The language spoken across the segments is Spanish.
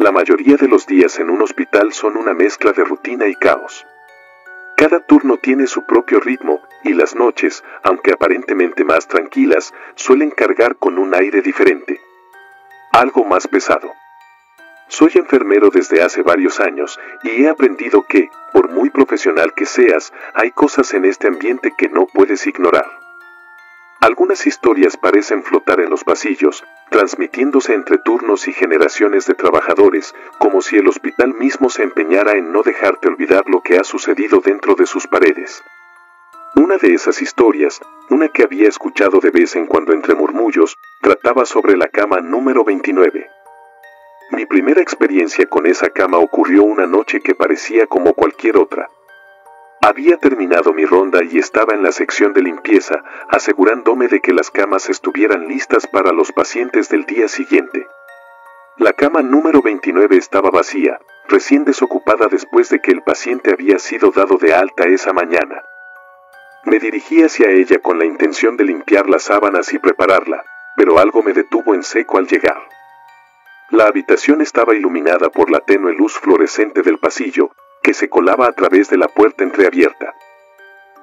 La mayoría de los días en un hospital son una mezcla de rutina y caos. Cada turno tiene su propio ritmo, y las noches, aunque aparentemente más tranquilas, suelen cargar con un aire diferente. Algo más pesado. Soy enfermero desde hace varios años, y he aprendido que, por muy profesional que seas, hay cosas en este ambiente que no puedes ignorar. Algunas historias parecen flotar en los pasillos, transmitiéndose entre turnos y generaciones de trabajadores, como si el hospital mismo se empeñara en no dejarte olvidar lo que ha sucedido dentro de sus paredes. Una de esas historias, una que había escuchado de vez en cuando entre murmullos, trataba sobre la cama número 29. Mi primera experiencia con esa cama ocurrió una noche que parecía como cualquier otra. Había terminado mi ronda y estaba en la sección de limpieza, asegurándome de que las camas estuvieran listas para los pacientes del día siguiente. La cama número 29 estaba vacía, recién desocupada después de que el paciente había sido dado de alta esa mañana. Me dirigí hacia ella con la intención de limpiar las sábanas y prepararla, pero algo me detuvo en seco al llegar. La habitación estaba iluminada por la tenue luz fluorescente del pasillo, que se colaba a través de la puerta entreabierta.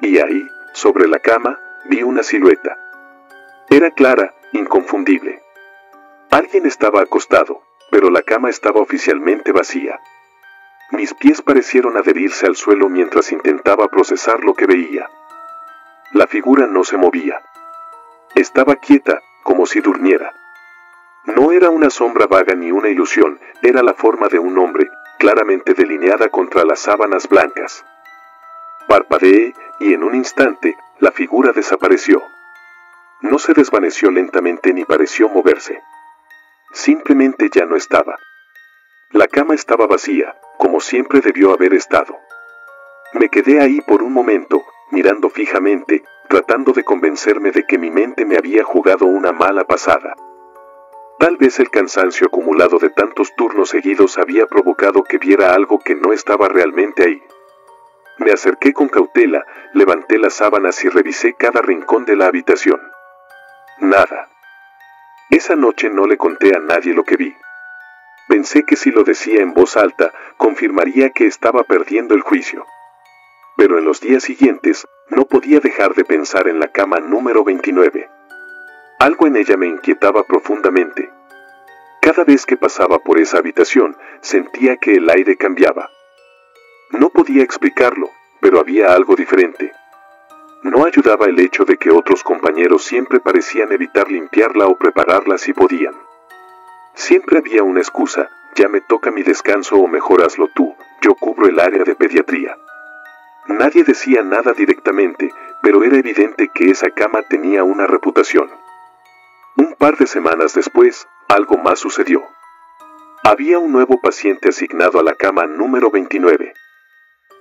Y ahí, sobre la cama, vi una silueta. Era clara, inconfundible. Alguien estaba acostado, pero la cama estaba oficialmente vacía. Mis pies parecieron adherirse al suelo mientras intentaba procesar lo que veía. La figura no se movía. Estaba quieta, como si durmiera. No era una sombra vaga ni una ilusión, era la forma de un hombre, claramente delineada contra las sábanas blancas. Parpadeé, y en un instante, la figura desapareció. No se desvaneció lentamente ni pareció moverse. Simplemente ya no estaba. La cama estaba vacía, como siempre debió haber estado. Me quedé ahí por un momento, mirando fijamente, tratando de convencerme de que mi mente me había jugado una mala pasada. Tal vez el cansancio acumulado de tantos turnos seguidos había provocado que viera algo que no estaba realmente ahí. Me acerqué con cautela, levanté las sábanas y revisé cada rincón de la habitación. Nada. Esa noche no le conté a nadie lo que vi. Pensé que si lo decía en voz alta, confirmaría que estaba perdiendo el juicio. Pero en los días siguientes, no podía dejar de pensar en la cama número 29. Algo en ella me inquietaba profundamente. Cada vez que pasaba por esa habitación, sentía que el aire cambiaba. No podía explicarlo, pero había algo diferente. No ayudaba el hecho de que otros compañeros siempre parecían evitar limpiarla o prepararla si podían. Siempre había una excusa: ya me toca mi descanso o mejor hazlo tú, yo cubro el área de pediatría. Nadie decía nada directamente, pero era evidente que esa cama tenía una reputación. Un par de semanas después, algo más sucedió. Había un nuevo paciente asignado a la cama número 29.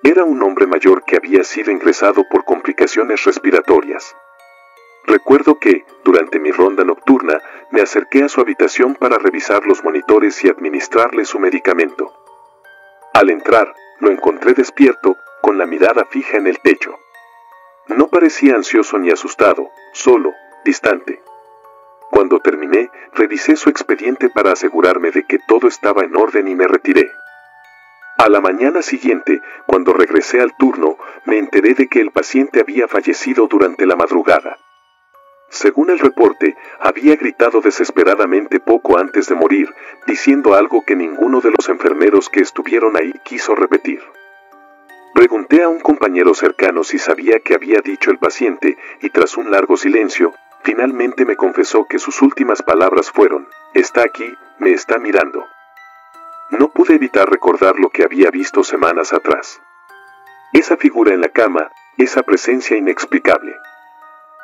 Era un hombre mayor que había sido ingresado por complicaciones respiratorias. Recuerdo que, durante mi ronda nocturna, me acerqué a su habitación para revisar los monitores y administrarle su medicamento. Al entrar, lo encontré despierto, con la mirada fija en el techo. No parecía ansioso ni asustado, solo, distante. Cuando terminé, revisé su expediente para asegurarme de que todo estaba en orden y me retiré. A la mañana siguiente, cuando regresé al turno, me enteré de que el paciente había fallecido durante la madrugada. Según el reporte, había gritado desesperadamente poco antes de morir, diciendo algo que ninguno de los enfermeros que estuvieron ahí quiso repetir. Pregunté a un compañero cercano si sabía qué había dicho el paciente, y tras un largo silencio, finalmente me confesó que sus últimas palabras fueron: «Está aquí, me está mirando». No pude evitar recordar lo que había visto semanas atrás. Esa figura en la cama, esa presencia inexplicable.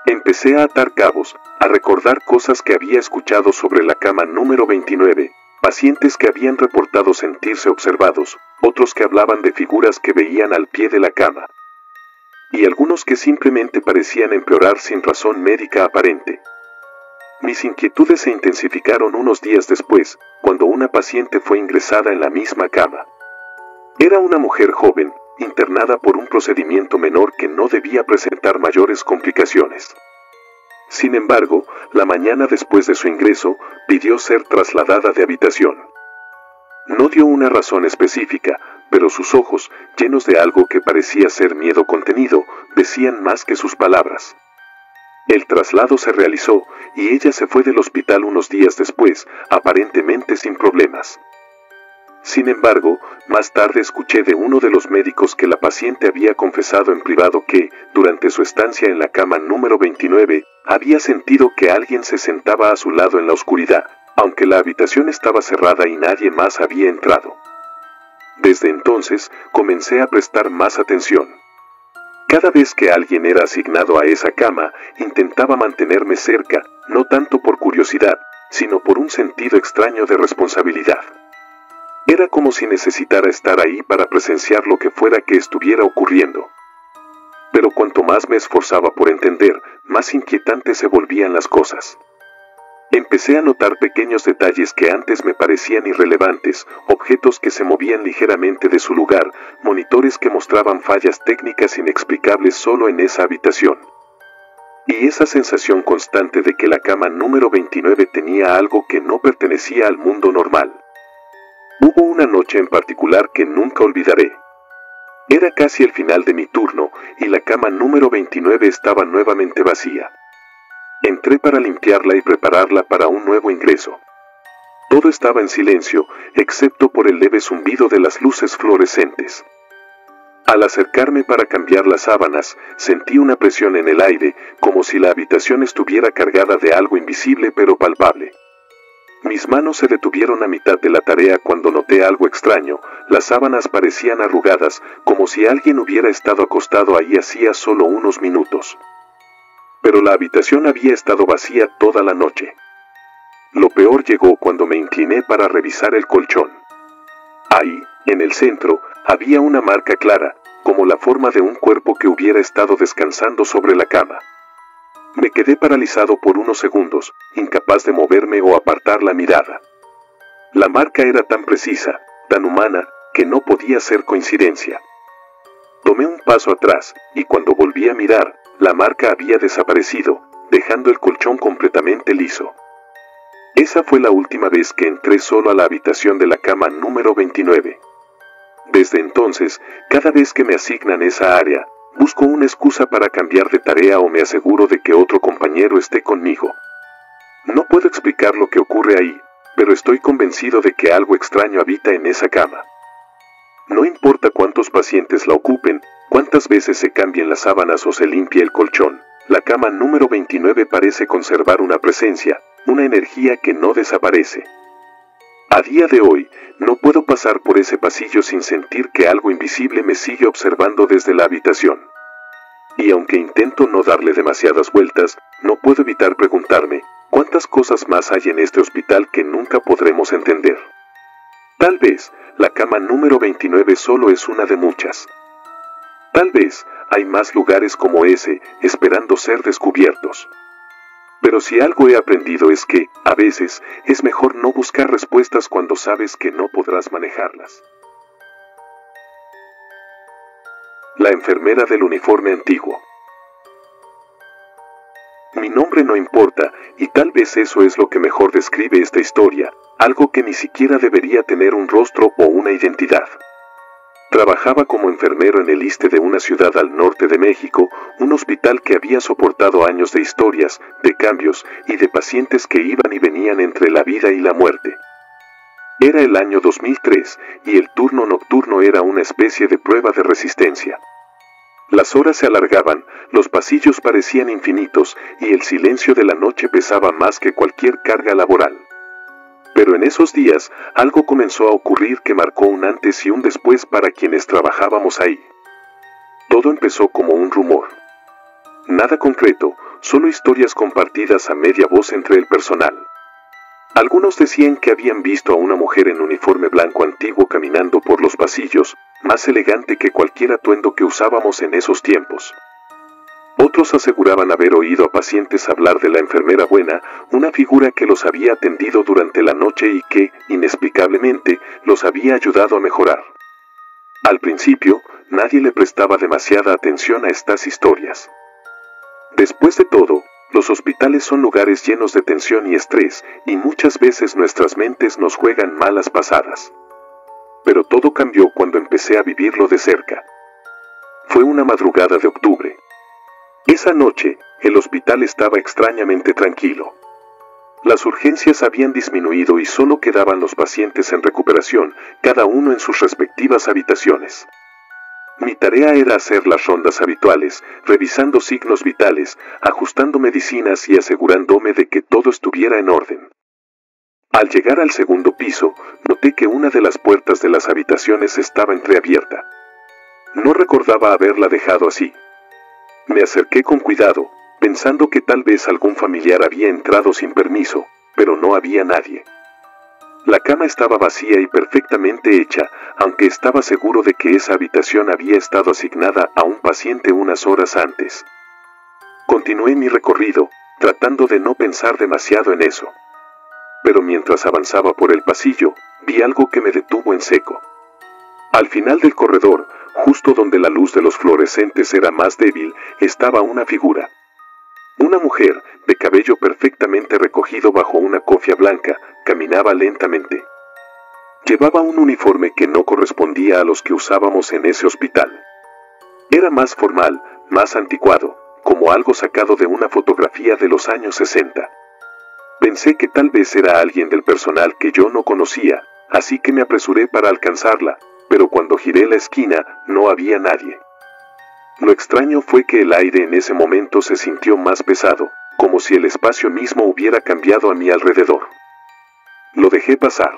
Empecé a atar cabos, a recordar cosas que había escuchado sobre la cama número 29, pacientes que habían reportado sentirse observados, otros que hablaban de figuras que veían al pie de la cama. Y algunos que simplemente parecían empeorar sin razón médica aparente. Mis inquietudes se intensificaron unos días después, cuando una paciente fue ingresada en la misma cama. Era una mujer joven, internada por un procedimiento menor que no debía presentar mayores complicaciones. Sin embargo, la mañana después de su ingreso, pidió ser trasladada de habitación. No dio una razón específica, pero sus ojos, llenos de algo que parecía ser miedo contenido, decían más que sus palabras. El traslado se realizó y ella se fue del hospital unos días después, aparentemente sin problemas. Sin embargo, más tarde escuché de uno de los médicos que la paciente había confesado en privado que, durante su estancia en la cama número 29, había sentido que alguien se sentaba a su lado en la oscuridad, aunque la habitación estaba cerrada y nadie más había entrado. Desde entonces, comencé a prestar más atención. Cada vez que alguien era asignado a esa cama, intentaba mantenerme cerca, no tanto por curiosidad, sino por un sentido extraño de responsabilidad. Era como si necesitara estar ahí para presenciar lo que fuera que estuviera ocurriendo. Pero cuanto más me esforzaba por entender, más inquietantes se volvían las cosas. Empecé a notar pequeños detalles que antes me parecían irrelevantes, objetos que se movían ligeramente de su lugar, monitores que mostraban fallas técnicas inexplicables solo en esa habitación. Y esa sensación constante de que la cama número 29 tenía algo que no pertenecía al mundo normal. Hubo una noche en particular que nunca olvidaré. Era casi el final de mi turno, y la cama número 29 estaba nuevamente vacía. Entré para limpiarla y prepararla para un nuevo ingreso. Todo estaba en silencio, excepto por el leve zumbido de las luces fluorescentes. Al acercarme para cambiar las sábanas, sentí una presión en el aire, como si la habitación estuviera cargada de algo invisible pero palpable. Mis manos se detuvieron a mitad de la tarea cuando noté algo extraño. Las sábanas parecían arrugadas, como si alguien hubiera estado acostado ahí hacía solo unos minutos. Pero la habitación había estado vacía toda la noche. Lo peor llegó cuando me incliné para revisar el colchón. Ahí, en el centro, había una marca clara, como la forma de un cuerpo que hubiera estado descansando sobre la cama. Me quedé paralizado por unos segundos, incapaz de moverme o apartar la mirada. La marca era tan precisa, tan humana, que no podía ser coincidencia. Tomé un paso atrás, y cuando volví a mirar, la marca había desaparecido, dejando el colchón completamente liso. Esa fue la última vez que entré solo a la habitación de la cama número 29. Desde entonces, cada vez que me asignan esa área, busco una excusa para cambiar de tarea o me aseguro de que otro compañero esté conmigo. No puedo explicar lo que ocurre ahí, pero estoy convencido de que algo extraño habita en esa cama. No importa cuántos pacientes la ocupen, cuántas veces se cambien las sábanas o se limpie el colchón, la cama número 29 parece conservar una presencia, una energía que no desaparece. A día de hoy, no puedo pasar por ese pasillo sin sentir que algo invisible me sigue observando desde la habitación. Y aunque intento no darle demasiadas vueltas, no puedo evitar preguntarme, ¿cuántas cosas más hay en este hospital que nunca podremos entender? Tal vez, la cama número 29 solo es una de muchas. Tal vez, hay más lugares como ese, esperando ser descubiertos. Pero si algo he aprendido es que, a veces, es mejor no buscar respuestas cuando sabes que no podrás manejarlas. La enfermera del uniforme antiguo. Mi nombre no importa, y tal vez eso es lo que mejor describe esta historia, algo que ni siquiera debería tener un rostro o una identidad. Trabajaba como enfermero en el ISSSTE de una ciudad al norte de México, un hospital que había soportado años de historias, de cambios y de pacientes que iban y venían entre la vida y la muerte. Era el año 2003 y el turno nocturno era una especie de prueba de resistencia. Las horas se alargaban, los pasillos parecían infinitos y el silencio de la noche pesaba más que cualquier carga laboral. Pero en esos días, algo comenzó a ocurrir que marcó un antes y un después para quienes trabajábamos ahí. Todo empezó como un rumor. Nada concreto, solo historias compartidas a media voz entre el personal. Algunos decían que habían visto a una mujer en uniforme blanco antiguo caminando por los pasillos, más elegante que cualquier atuendo que usábamos en esos tiempos. Otros aseguraban haber oído a pacientes hablar de la enfermera buena, una figura que los había atendido durante la noche y que, inexplicablemente, los había ayudado a mejorar. Al principio, nadie le prestaba demasiada atención a estas historias. Después de todo, los hospitales son lugares llenos de tensión y estrés, y muchas veces nuestras mentes nos juegan malas pasadas. Pero todo cambió cuando empecé a vivirlo de cerca. Fue una madrugada de octubre. Esa noche, el hospital estaba extrañamente tranquilo. Las urgencias habían disminuido y solo quedaban los pacientes en recuperación, cada uno en sus respectivas habitaciones. Mi tarea era hacer las rondas habituales, revisando signos vitales, ajustando medicinas y asegurándome de que todo estuviera en orden. Al llegar al segundo piso, noté que una de las puertas de las habitaciones estaba entreabierta. No recordaba haberla dejado así. Me acerqué con cuidado, pensando que tal vez algún familiar había entrado sin permiso, pero no había nadie. La cama estaba vacía y perfectamente hecha, aunque estaba seguro de que esa habitación había estado asignada a un paciente unas horas antes. Continué mi recorrido, tratando de no pensar demasiado en eso. Pero mientras avanzaba por el pasillo, vi algo que me detuvo en seco. Al final del corredor, justo donde la luz de los fluorescentes era más débil, estaba una figura. Una mujer, de cabello perfectamente recogido bajo una cofia blanca, caminaba lentamente. Llevaba un uniforme que no correspondía a los que usábamos en ese hospital. Era más formal, más anticuado, como algo sacado de una fotografía de los años 60. Pensé que tal vez era alguien del personal que yo no conocía, así que me apresuré para alcanzarla, pero cuando giré la esquina, no había nadie. Lo extraño fue que el aire en ese momento se sintió más pesado, como si el espacio mismo hubiera cambiado a mi alrededor. Lo dejé pasar.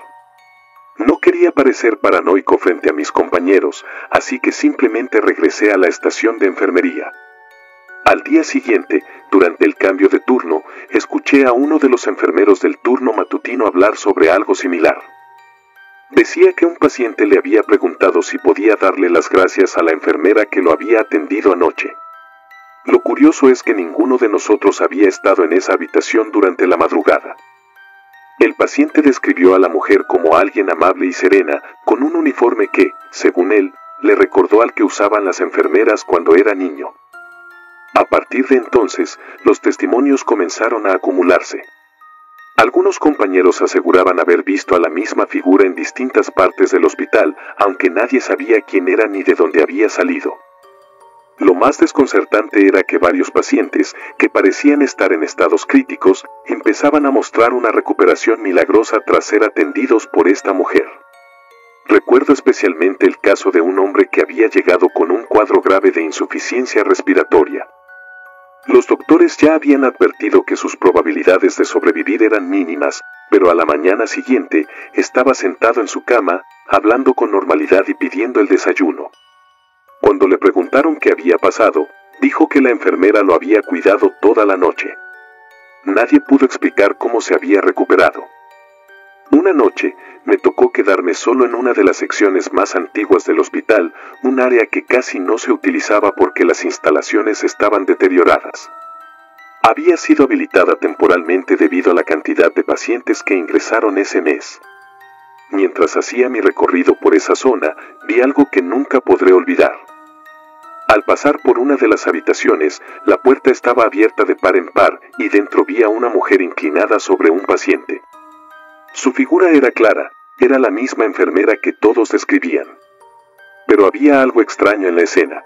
No quería parecer paranoico frente a mis compañeros, así que simplemente regresé a la estación de enfermería. Al día siguiente, durante el cambio de turno, escuché a uno de los enfermeros del turno matutino hablar sobre algo similar. Decía que un paciente le había preguntado si podía darle las gracias a la enfermera que lo había atendido anoche. Lo curioso es que ninguno de nosotros había estado en esa habitación durante la madrugada. El paciente describió a la mujer como alguien amable y serena, con un uniforme que, según él, le recordó al que usaban las enfermeras cuando era niño. A partir de entonces, los testimonios comenzaron a acumularse. Algunos compañeros aseguraban haber visto a la misma figura en distintas partes del hospital, aunque nadie sabía quién era ni de dónde había salido. Lo más desconcertante era que varios pacientes, que parecían estar en estados críticos, empezaban a mostrar una recuperación milagrosa tras ser atendidos por esta mujer. Recuerdo especialmente el caso de un hombre que había llegado con un cuadro grave de insuficiencia respiratoria. Los doctores ya habían advertido que sus probabilidades de sobrevivir eran mínimas, pero a la mañana siguiente estaba sentado en su cama, hablando con normalidad y pidiendo el desayuno. Cuando le preguntaron qué había pasado, dijo que la enfermera lo había cuidado toda la noche. Nadie pudo explicar cómo se había recuperado. Una noche, me tocó quedarme solo en una de las secciones más antiguas del hospital, un área que casi no se utilizaba porque las instalaciones estaban deterioradas. Había sido habilitada temporalmente debido a la cantidad de pacientes que ingresaron ese mes. Mientras hacía mi recorrido por esa zona, vi algo que nunca podré olvidar. Al pasar por una de las habitaciones, la puerta estaba abierta de par en par y dentro vi a una mujer inclinada sobre un paciente. Su figura era clara, era la misma enfermera que todos describían. Pero había algo extraño en la escena.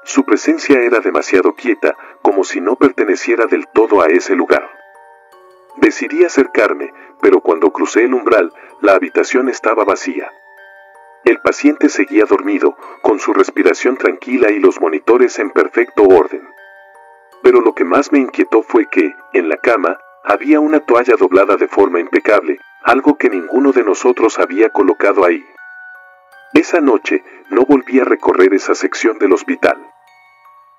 Su presencia era demasiado quieta, como si no perteneciera del todo a ese lugar. Decidí acercarme, pero cuando crucé el umbral, la habitación estaba vacía. El paciente seguía dormido, con su respiración tranquila y los monitores en perfecto orden. Pero lo que más me inquietó fue que, en la cama, había una toalla doblada de forma impecable, algo que ninguno de nosotros había colocado ahí. Esa noche, no volví a recorrer esa sección del hospital.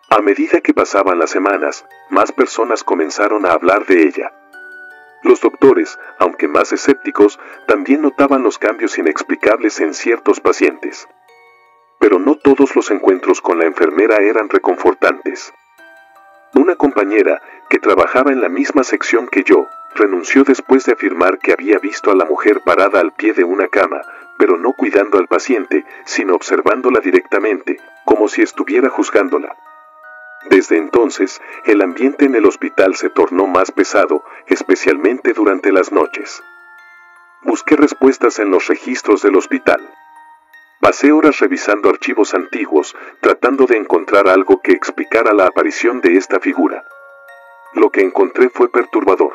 A medida que pasaban las semanas, más personas comenzaron a hablar de ella. Los doctores, aunque más escépticos, también notaban los cambios inexplicables en ciertos pacientes. Pero no todos los encuentros con la enfermera eran reconfortantes. Una compañera, que trabajaba en la misma sección que yo, renunció después de afirmar que había visto a la mujer parada al pie de una cama, pero no cuidando al paciente, sino observándola directamente, como si estuviera juzgándola. Desde entonces, el ambiente en el hospital se tornó más pesado, especialmente durante las noches. Busqué respuestas en los registros del hospital. Pasé horas revisando archivos antiguos, tratando de encontrar algo que explicara la aparición de esta figura. Lo que encontré fue perturbador.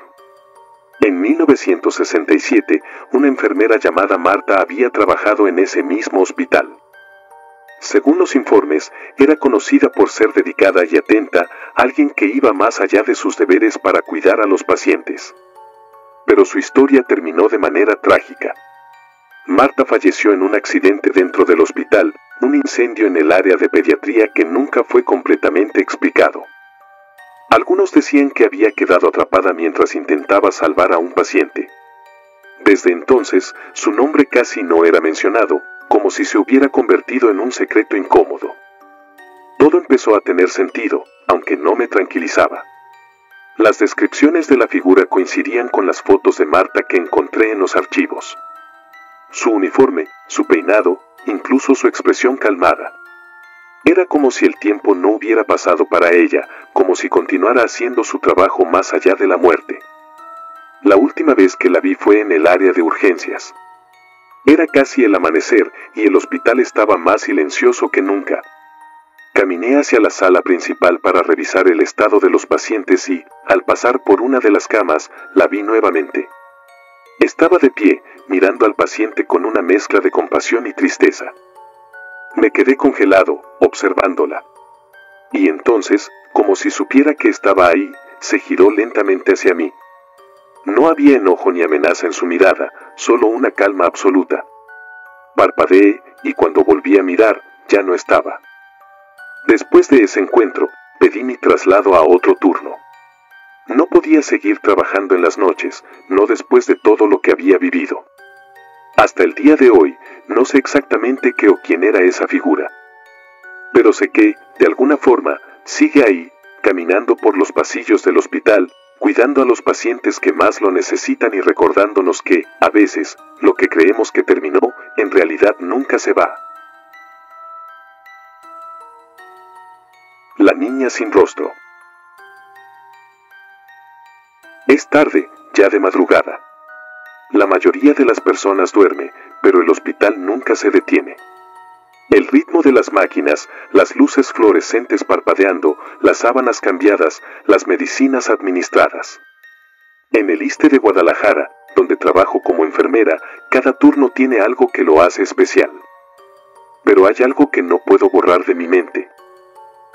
En 1967, una enfermera llamada Marta había trabajado en ese mismo hospital. Según los informes, era conocida por ser dedicada y atenta, alguien que iba más allá de sus deberes para cuidar a los pacientes. Pero su historia terminó de manera trágica. Marta falleció en un accidente dentro del hospital, un incendio en el área de pediatría que nunca fue completamente explicado. Algunos decían que había quedado atrapada mientras intentaba salvar a un paciente. Desde entonces, su nombre casi no era mencionado, como si se hubiera convertido en un secreto incómodo. Todo empezó a tener sentido, aunque no me tranquilizaba. Las descripciones de la figura coincidían con las fotos de Marta que encontré en los archivos. Su uniforme, su peinado, incluso su expresión calmada. Era como si el tiempo no hubiera pasado para ella, como si continuara haciendo su trabajo más allá de la muerte. La última vez que la vi fue en el área de urgencias. Era casi el amanecer y el hospital estaba más silencioso que nunca. Caminé hacia la sala principal para revisar el estado de los pacientes y, al pasar por una de las camas, la vi nuevamente. Estaba de pie, mirando al paciente con una mezcla de compasión y tristeza. Me quedé congelado, observándola. Y entonces, como si supiera que estaba ahí, se giró lentamente hacia mí. No había enojo ni amenaza en su mirada, solo una calma absoluta. Parpadeé, y cuando volví a mirar, ya no estaba. Después de ese encuentro, pedí mi traslado a otro turno. No podía seguir trabajando en las noches, no después de todo lo que había vivido. Hasta el día de hoy, no sé exactamente qué o quién era esa figura. Pero sé que, de alguna forma, sigue ahí, caminando por los pasillos del hospital, cuidando a los pacientes que más lo necesitan y recordándonos que, a veces, lo que creemos que terminó, en realidad nunca se va. La niña sin rostro. Es tarde, ya de madrugada. La mayoría de las personas duerme, pero el hospital nunca se detiene. El ritmo de las máquinas, las luces fluorescentes parpadeando, las sábanas cambiadas, las medicinas administradas. En el ISSSTE de Guadalajara, donde trabajo como enfermera, cada turno tiene algo que lo hace especial. Pero hay algo que no puedo borrar de mi mente.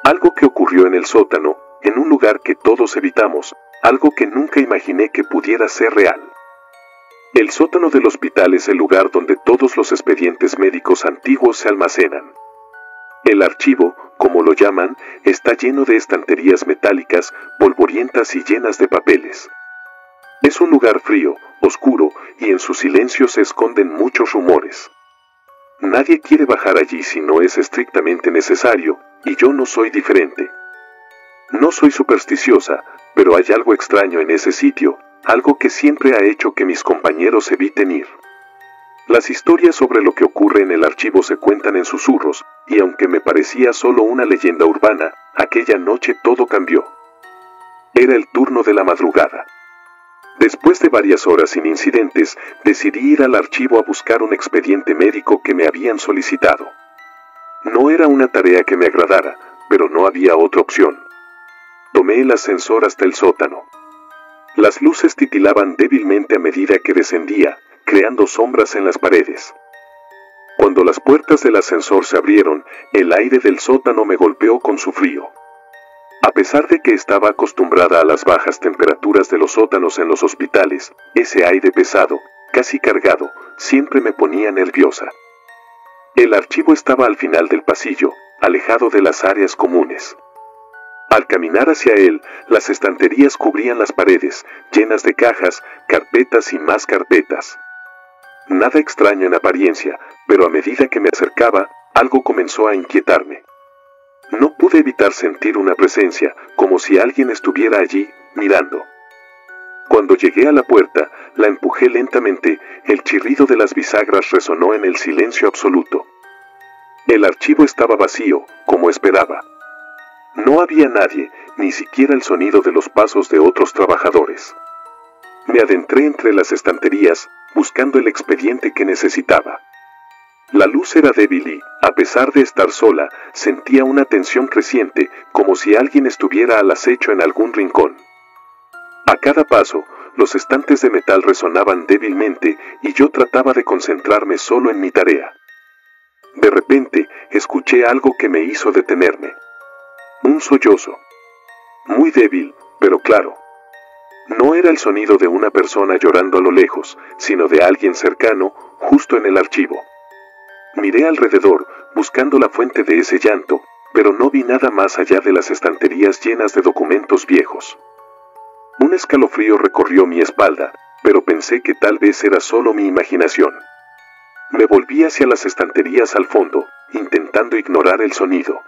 Algo que ocurrió en el sótano, en un lugar que todos evitamos, algo que nunca imaginé que pudiera ser real. El sótano del hospital es el lugar donde todos los expedientes médicos antiguos se almacenan. El archivo, como lo llaman, está lleno de estanterías metálicas, polvorientas y llenas de papeles. Es un lugar frío, oscuro, y en su silencio se esconden muchos rumores. Nadie quiere bajar allí si no es estrictamente necesario, y yo no soy diferente. No soy supersticiosa, pero hay algo extraño en ese sitio, algo que siempre ha hecho que mis compañeros eviten ir. Las historias sobre lo que ocurre en el archivo se cuentan en susurros, y aunque me parecía solo una leyenda urbana, aquella noche todo cambió. Era el turno de la madrugada. Después de varias horas sin incidentes, decidí ir al archivo a buscar un expediente médico que me habían solicitado. No era una tarea que me agradara, pero no había otra opción. Tomé el ascensor hasta el sótano. Las luces titilaban débilmente a medida que descendía, creando sombras en las paredes. Cuando las puertas del ascensor se abrieron, el aire del sótano me golpeó con su frío. A pesar de que estaba acostumbrada a las bajas temperaturas de los sótanos en los hospitales, ese aire pesado, casi cargado, siempre me ponía nerviosa. El archivo estaba al final del pasillo, alejado de las áreas comunes. Al caminar hacia él, las estanterías cubrían las paredes, llenas de cajas, carpetas y más carpetas. Nada extraño en apariencia, pero a medida que me acercaba, algo comenzó a inquietarme. No pude evitar sentir una presencia, como si alguien estuviera allí, mirando. Cuando llegué a la puerta, la empujé lentamente, el chirrido de las bisagras resonó en el silencio absoluto. El archivo estaba vacío, como esperaba. No había nadie, ni siquiera el sonido de los pasos de otros trabajadores. Me adentré entre las estanterías, buscando el expediente que necesitaba. La luz era débil y, a pesar de estar sola, sentía una tensión creciente, como si alguien estuviera al acecho en algún rincón. A cada paso, los estantes de metal resonaban débilmente y yo trataba de concentrarme solo en mi tarea. De repente, escuché algo que me hizo detenerme. Un sollozo. Muy débil, pero claro. No era el sonido de una persona llorando a lo lejos, sino de alguien cercano, justo en el archivo. Miré alrededor, buscando la fuente de ese llanto, pero no vi nada más allá de las estanterías llenas de documentos viejos. Un escalofrío recorrió mi espalda, pero pensé que tal vez era solo mi imaginación. Me volví hacia las estanterías al fondo, intentando ignorar el sonido.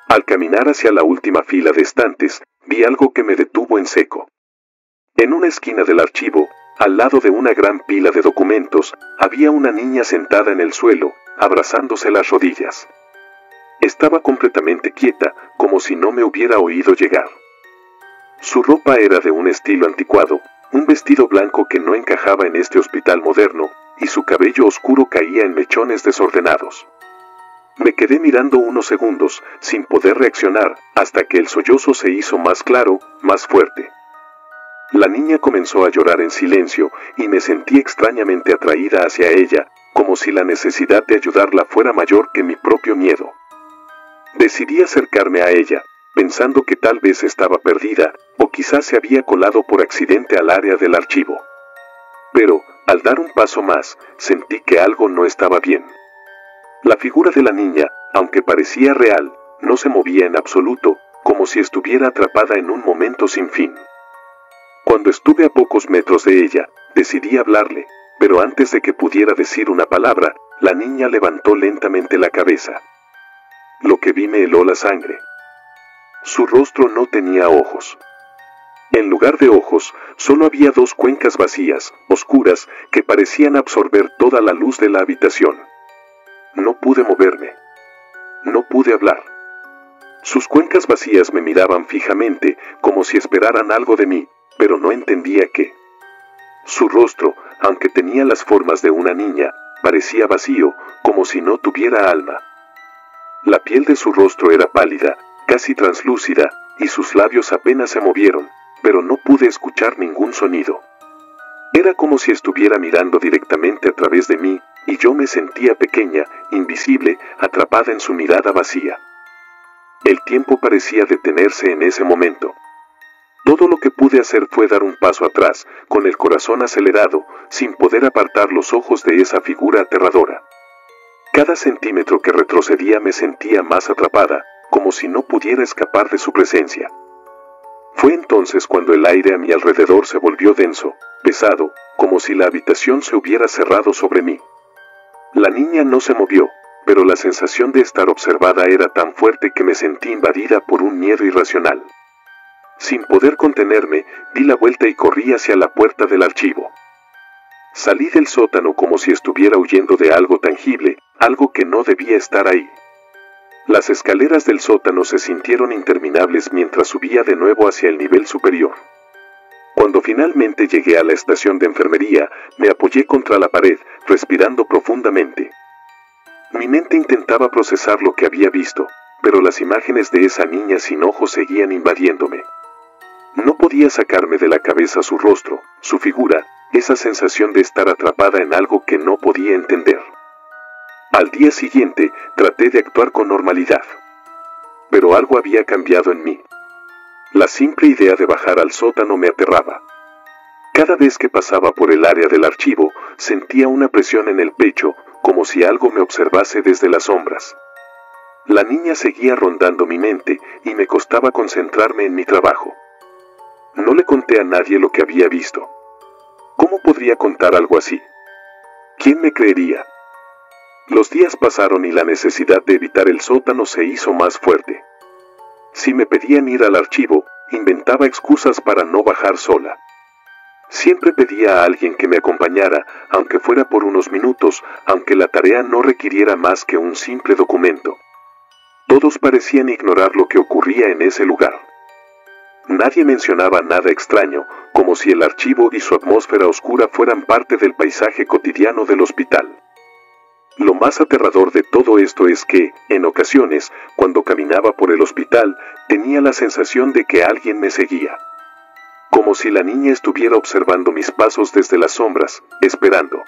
Al caminar hacia la última fila de estantes, vi algo que me detuvo en seco. En una esquina del archivo, al lado de una gran pila de documentos, había una niña sentada en el suelo, abrazándose las rodillas. Estaba completamente quieta, como si no me hubiera oído llegar. Su ropa era de un estilo anticuado, un vestido blanco que no encajaba en este hospital moderno, y su cabello oscuro caía en mechones desordenados. Me quedé mirando unos segundos, sin poder reaccionar, hasta que el sollozo se hizo más claro, más fuerte. La niña comenzó a llorar en silencio, y me sentí extrañamente atraída hacia ella, como si la necesidad de ayudarla fuera mayor que mi propio miedo. Decidí acercarme a ella, pensando que tal vez estaba perdida, o quizás se había colado por accidente al área del archivo. Pero, al dar un paso más, sentí que algo no estaba bien. La figura de la niña, aunque parecía real, no se movía en absoluto, como si estuviera atrapada en un momento sin fin. Cuando estuve a pocos metros de ella, decidí hablarle, pero antes de que pudiera decir una palabra, la niña levantó lentamente la cabeza. Lo que vi me heló la sangre. Su rostro no tenía ojos. En lugar de ojos, solo había dos cuencas vacías, oscuras, que parecían absorber toda la luz de la habitación. No pude moverme. No pude hablar. Sus cuencas vacías me miraban fijamente, como si esperaran algo de mí, pero no entendía qué. Su rostro, aunque tenía las formas de una niña, parecía vacío, como si no tuviera alma. La piel de su rostro era pálida, casi translúcida, y sus labios apenas se movieron, pero no pude escuchar ningún sonido. Era como si estuviera mirando directamente a través de mí, y yo me sentía pequeña, invisible, atrapada en su mirada vacía. El tiempo parecía detenerse en ese momento. Todo lo que pude hacer fue dar un paso atrás, con el corazón acelerado, sin poder apartar los ojos de esa figura aterradora. Cada centímetro que retrocedía me sentía más atrapada, como si no pudiera escapar de su presencia. Fue entonces cuando el aire a mi alrededor se volvió denso, pesado, como si la habitación se hubiera cerrado sobre mí. La niña no se movió, pero la sensación de estar observada era tan fuerte que me sentí invadida por un miedo irracional. Sin poder contenerme, di la vuelta y corrí hacia la puerta del archivo. Salí del sótano como si estuviera huyendo de algo tangible, algo que no debía estar ahí. Las escaleras del sótano se sintieron interminables mientras subía de nuevo hacia el nivel superior. Cuando finalmente llegué a la estación de enfermería, me apoyé contra la pared, respirando profundamente. Mi mente intentaba procesar lo que había visto, pero las imágenes de esa niña sin ojos seguían invadiéndome. No podía sacarme de la cabeza su rostro, su figura, esa sensación de estar atrapada en algo que no podía entender. Al día siguiente, traté de actuar con normalidad. Pero algo había cambiado en mí. La simple idea de bajar al sótano me aterraba. Cada vez que pasaba por el área del archivo, sentía una presión en el pecho, como si algo me observase desde las sombras. La niña seguía rondando mi mente, y me costaba concentrarme en mi trabajo. No le conté a nadie lo que había visto. ¿Cómo podría contar algo así? ¿Quién me creería? Los días pasaron y la necesidad de evitar el sótano se hizo más fuerte. Si me pedían ir al archivo, inventaba excusas para no bajar sola. Siempre pedía a alguien que me acompañara, aunque fuera por unos minutos, aunque la tarea no requiriera más que un simple documento. Todos parecían ignorar lo que ocurría en ese lugar. Nadie mencionaba nada extraño, como si el archivo y su atmósfera oscura fueran parte del paisaje cotidiano del hospital. Lo más aterrador de todo esto es que, en ocasiones, cuando caminaba por el hospital, tenía la sensación de que alguien me seguía. Como si la niña estuviera observando mis pasos desde las sombras, esperando.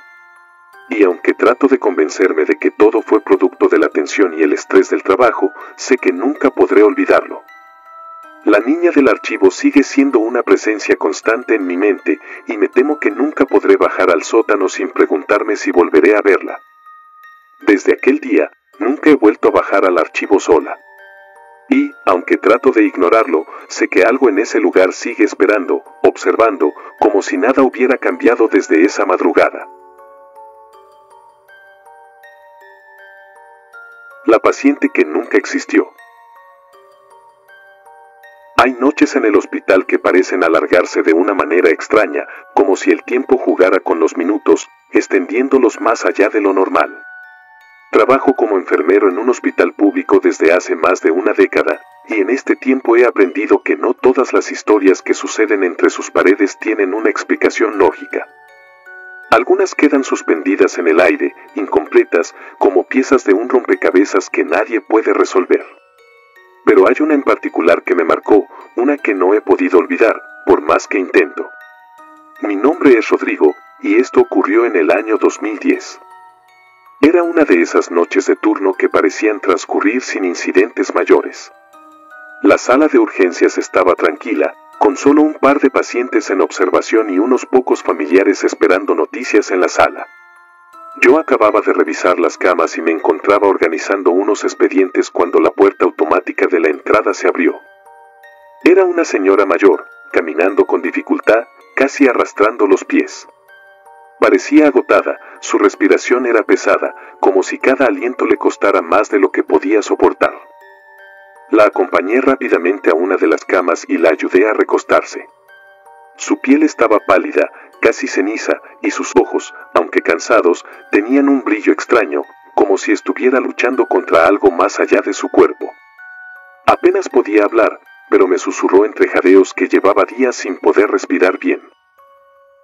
Y aunque trato de convencerme de que todo fue producto de la tensión y el estrés del trabajo, sé que nunca podré olvidarlo. La niña del archivo sigue siendo una presencia constante en mi mente, y me temo que nunca podré bajar al sótano sin preguntarme si volveré a verla. Desde aquel día, nunca he vuelto a bajar al archivo sola. Y, aunque trato de ignorarlo, sé que algo en ese lugar sigue esperando, observando, como si nada hubiera cambiado desde esa madrugada. La paciente que nunca existió. Hay noches en el hospital que parecen alargarse de una manera extraña, como si el tiempo jugara con los minutos, extendiéndolos más allá de lo normal. Trabajo como enfermero en un hospital público desde hace más de una década, y en este tiempo he aprendido que no todas las historias que suceden entre sus paredes tienen una explicación lógica. Algunas quedan suspendidas en el aire, incompletas, como piezas de un rompecabezas que nadie puede resolver. Pero hay una en particular que me marcó, una que no he podido olvidar, por más que intento. Mi nombre es Rodrigo, y esto ocurrió en el año 2010. Era una de esas noches de turno que parecían transcurrir sin incidentes mayores. La sala de urgencias estaba tranquila, con solo un par de pacientes en observación y unos pocos familiares esperando noticias en la sala. Yo acababa de revisar las camas y me encontraba organizando unos expedientes cuando la puerta automática de la entrada se abrió. Era una señora mayor, caminando con dificultad, casi arrastrando los pies. Parecía agotada, su respiración era pesada, como si cada aliento le costara más de lo que podía soportar. La acompañé rápidamente a una de las camas y la ayudé a recostarse. Su piel estaba pálida, casi ceniza, y sus ojos, aunque cansados, tenían un brillo extraño, como si estuviera luchando contra algo más allá de su cuerpo. Apenas podía hablar, pero me susurró entre jadeos que llevaba días sin poder respirar bien.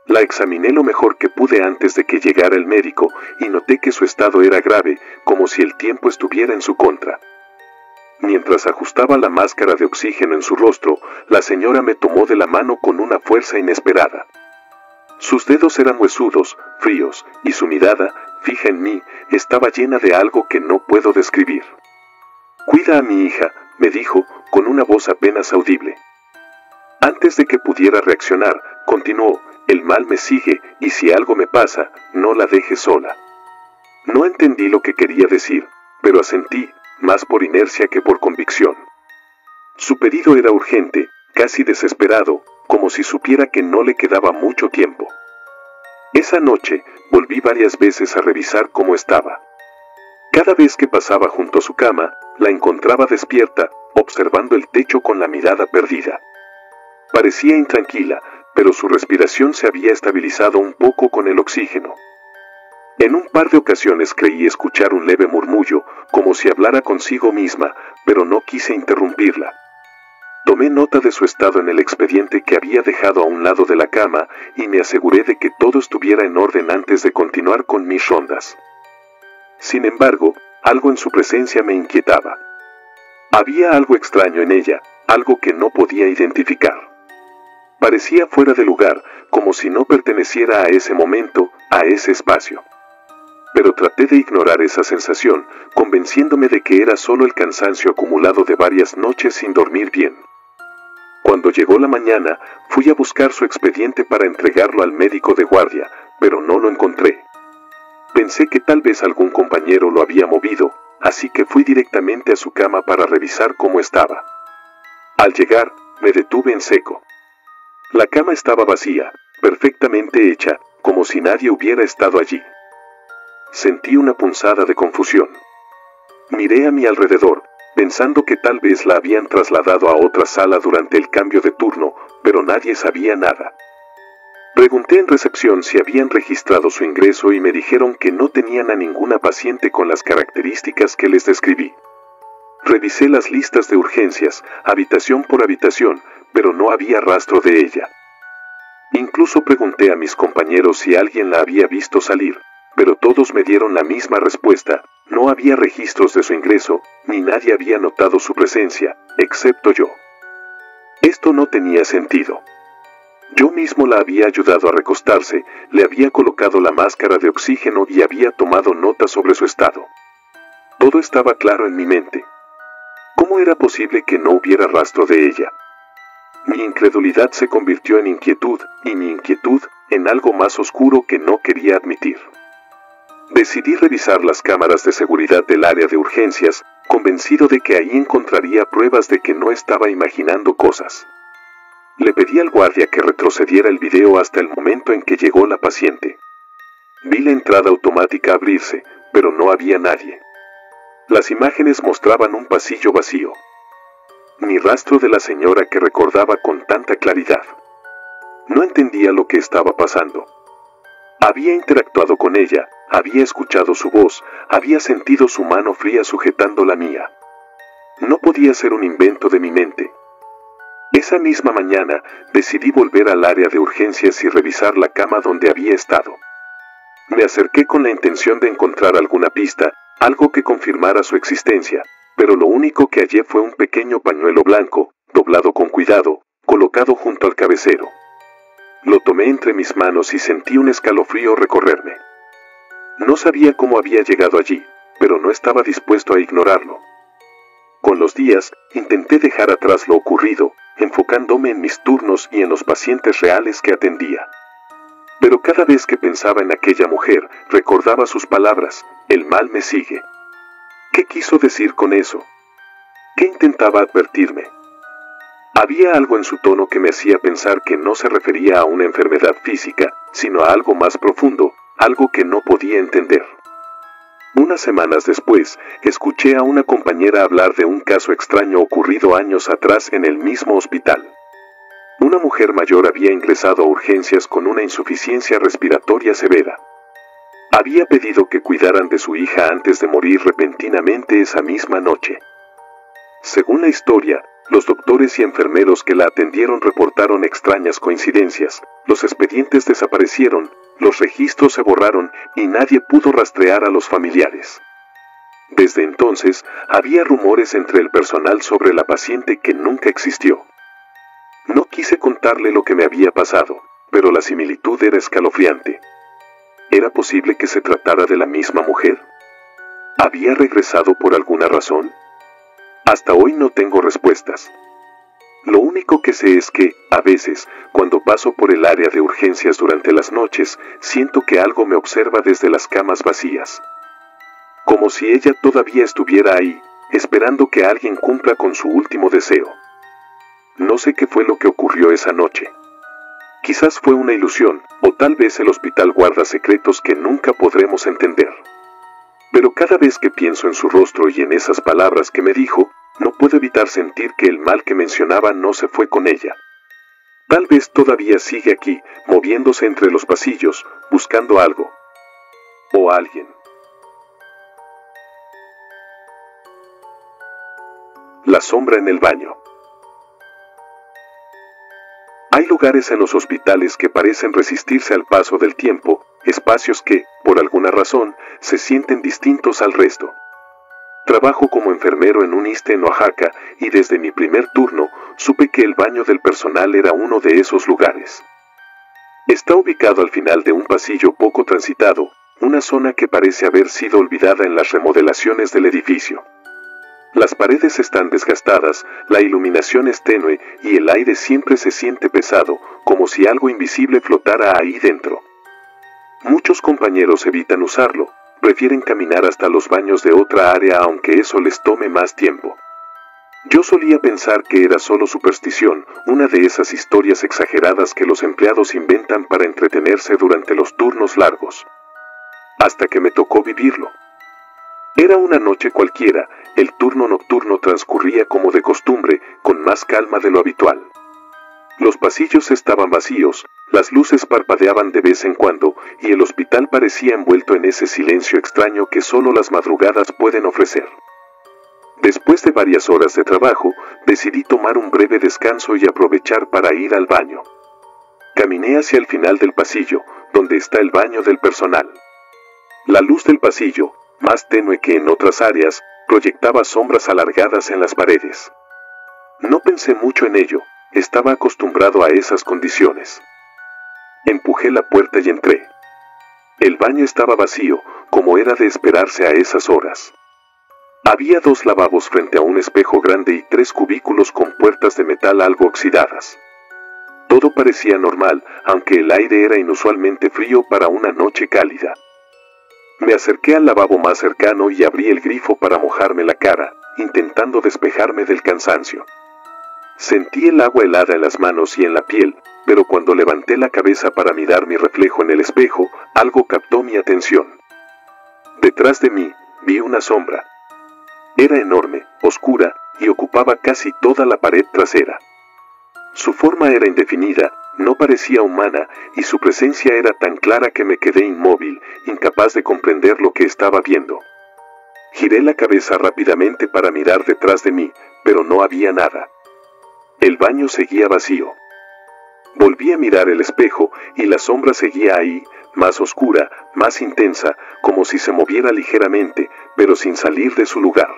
La examiné lo mejor que pude antes de que llegara el médico, y noté que su estado era grave, como si el tiempo estuviera en su contra. Mientras ajustaba la máscara de oxígeno en su rostro, la señora me tomó de la mano con una fuerza inesperada. Sus dedos eran huesudos, fríos, y su mirada, fija en mí, estaba llena de algo que no puedo describir. «Cuida a mi hija», me dijo, con una voz apenas audible. Antes de que pudiera reaccionar, continuó: «El mal me sigue, y si algo me pasa, no la dejes sola». No entendí lo que quería decir, pero asentí, más por inercia que por convicción. Su pedido era urgente, casi desesperado, como si supiera que no le quedaba mucho tiempo. Esa noche, volví varias veces a revisar cómo estaba. Cada vez que pasaba junto a su cama, la encontraba despierta, observando el techo con la mirada perdida. Parecía intranquila, pero su respiración se había estabilizado un poco con el oxígeno. En un par de ocasiones creí escuchar un leve murmullo, como si hablara consigo misma, pero no quise interrumpirla. Tomé nota de su estado en el expediente que había dejado a un lado de la cama, y me aseguré de que todo estuviera en orden antes de continuar con mis rondas. Sin embargo, algo en su presencia me inquietaba. Había algo extraño en ella, algo que no podía identificar. Parecía fuera de lugar, como si no perteneciera a ese momento, a ese espacio. Pero traté de ignorar esa sensación, convenciéndome de que era solo el cansancio acumulado de varias noches sin dormir bien. Cuando llegó la mañana, fui a buscar su expediente para entregarlo al médico de guardia, pero no lo encontré. Pensé que tal vez algún compañero lo había movido, así que fui directamente a su cama para revisar cómo estaba. Al llegar, me detuve en seco. La cama estaba vacía, perfectamente hecha, como si nadie hubiera estado allí. Sentí una punzada de confusión. Miré a mi alrededor, pensando que tal vez la habían trasladado a otra sala durante el cambio de turno, pero nadie sabía nada. Pregunté en recepción si habían registrado su ingreso y me dijeron que no tenían a ninguna paciente con las características que les describí. Revisé las listas de urgencias, habitación por habitación, pero no había rastro de ella. Incluso pregunté a mis compañeros si alguien la había visto salir, pero todos me dieron la misma respuesta: no había registros de su ingreso, ni nadie había notado su presencia, excepto yo. Esto no tenía sentido. Yo mismo la había ayudado a recostarse, le había colocado la máscara de oxígeno y había tomado nota sobre su estado. Todo estaba claro en mi mente. ¿Cómo era posible que no hubiera rastro de ella? Mi incredulidad se convirtió en inquietud, y mi inquietud en algo más oscuro que no quería admitir. Decidí revisar las cámaras de seguridad del área de urgencias, convencido de que ahí encontraría pruebas de que no estaba imaginando cosas. Le pedí al guardia que retrocediera el video hasta el momento en que llegó la paciente. Vi la entrada automática abrirse, pero no había nadie. Las imágenes mostraban un pasillo vacío. Ni rastro de la señora que recordaba con tanta claridad. No entendía lo que estaba pasando. Había interactuado con ella, había escuchado su voz, había sentido su mano fría sujetando la mía. No podía ser un invento de mi mente. Esa misma mañana, decidí volver al área de urgencias y revisar la cama donde había estado. Me acerqué con la intención de encontrar alguna pista, algo que confirmara su existencia, pero lo único que hallé fue un pequeño pañuelo blanco, doblado con cuidado, colocado junto al cabecero. Lo tomé entre mis manos y sentí un escalofrío recorrerme. No sabía cómo había llegado allí, pero no estaba dispuesto a ignorarlo. Con los días, intenté dejar atrás lo ocurrido, enfocándome en mis turnos y en los pacientes reales que atendía. Pero cada vez que pensaba en aquella mujer, recordaba sus palabras: el mal me sigue. ¿Qué quiso decir con eso? ¿Qué intentaba advertirme? Había algo en su tono que me hacía pensar que no se refería a una enfermedad física, sino a algo más profundo, algo que no podía entender. Unas semanas después, escuché a una compañera hablar de un caso extraño ocurrido años atrás en el mismo hospital. Una mujer mayor había ingresado a urgencias con una insuficiencia respiratoria severa. Había pedido que cuidaran de su hija antes de morir repentinamente esa misma noche. Según la historia, los doctores y enfermeros que la atendieron reportaron extrañas coincidencias, los expedientes desaparecieron, los registros se borraron y nadie pudo rastrear a los familiares. Desde entonces, había rumores entre el personal sobre la paciente que nunca existió. No quise contarle lo que me había pasado, pero la similitud era escalofriante. ¿Era posible que se tratara de la misma mujer? ¿Había regresado por alguna razón? Hasta hoy no tengo respuestas. Lo único que sé es que, a veces, cuando paso por el área de urgencias durante las noches, siento que algo me observa desde las camas vacías. Como si ella todavía estuviera ahí, esperando que alguien cumpla con su último deseo. No sé qué fue lo que ocurrió esa noche. Quizás fue una ilusión, o tal vez el hospital guarda secretos que nunca podremos entender. Pero cada vez que pienso en su rostro y en esas palabras que me dijo, no puedo evitar sentir que el mal que mencionaba no se fue con ella. Tal vez todavía sigue aquí, moviéndose entre los pasillos, buscando algo. O alguien. La sombra en el baño. Hay lugares en los hospitales que parecen resistirse al paso del tiempo, espacios que, por alguna razón, se sienten distintos al resto. Trabajo como enfermero en un ISSSTE en Oaxaca, y desde mi primer turno, supe que el baño del personal era uno de esos lugares. Está ubicado al final de un pasillo poco transitado, una zona que parece haber sido olvidada en las remodelaciones del edificio. Las paredes están desgastadas, la iluminación es tenue y el aire siempre se siente pesado, como si algo invisible flotara ahí dentro. Muchos compañeros evitan usarlo, prefieren caminar hasta los baños de otra área aunque eso les tome más tiempo. Yo solía pensar que era solo superstición, una de esas historias exageradas que los empleados inventan para entretenerse durante los turnos largos. Hasta que me tocó vivirlo. Era una noche cualquiera, el turno nocturno transcurría como de costumbre, con más calma de lo habitual. Los pasillos estaban vacíos, las luces parpadeaban de vez en cuando, y el hospital parecía envuelto en ese silencio extraño que solo las madrugadas pueden ofrecer. Después de varias horas de trabajo, decidí tomar un breve descanso y aprovechar para ir al baño. Caminé hacia el final del pasillo, donde está el baño del personal. La luz del pasillo, más tenue que en otras áreas, proyectaba sombras alargadas en las paredes. No pensé mucho en ello, estaba acostumbrado a esas condiciones. Empujé la puerta y entré. El baño estaba vacío, como era de esperarse a esas horas. Había 2 lavabos frente a un espejo grande y 3 cubículos con puertas de metal algo oxidadas. Todo parecía normal, aunque el aire era inusualmente frío para una noche cálida. Me acerqué al lavabo más cercano y abrí el grifo para mojarme la cara, intentando despejarme del cansancio. Sentí el agua helada en las manos y en la piel, pero cuando levanté la cabeza para mirar mi reflejo en el espejo, algo captó mi atención. Detrás de mí, vi una sombra. Era enorme, oscura, y ocupaba casi toda la pared trasera. Su forma era indefinida, no parecía humana, y su presencia era tan clara que me quedé inmóvil, incapaz de comprender lo que estaba viendo. Giré la cabeza rápidamente para mirar detrás de mí, pero no había nada. El baño seguía vacío. Volví a mirar el espejo, y la sombra seguía ahí, más oscura, más intensa, como si se moviera ligeramente, pero sin salir de su lugar.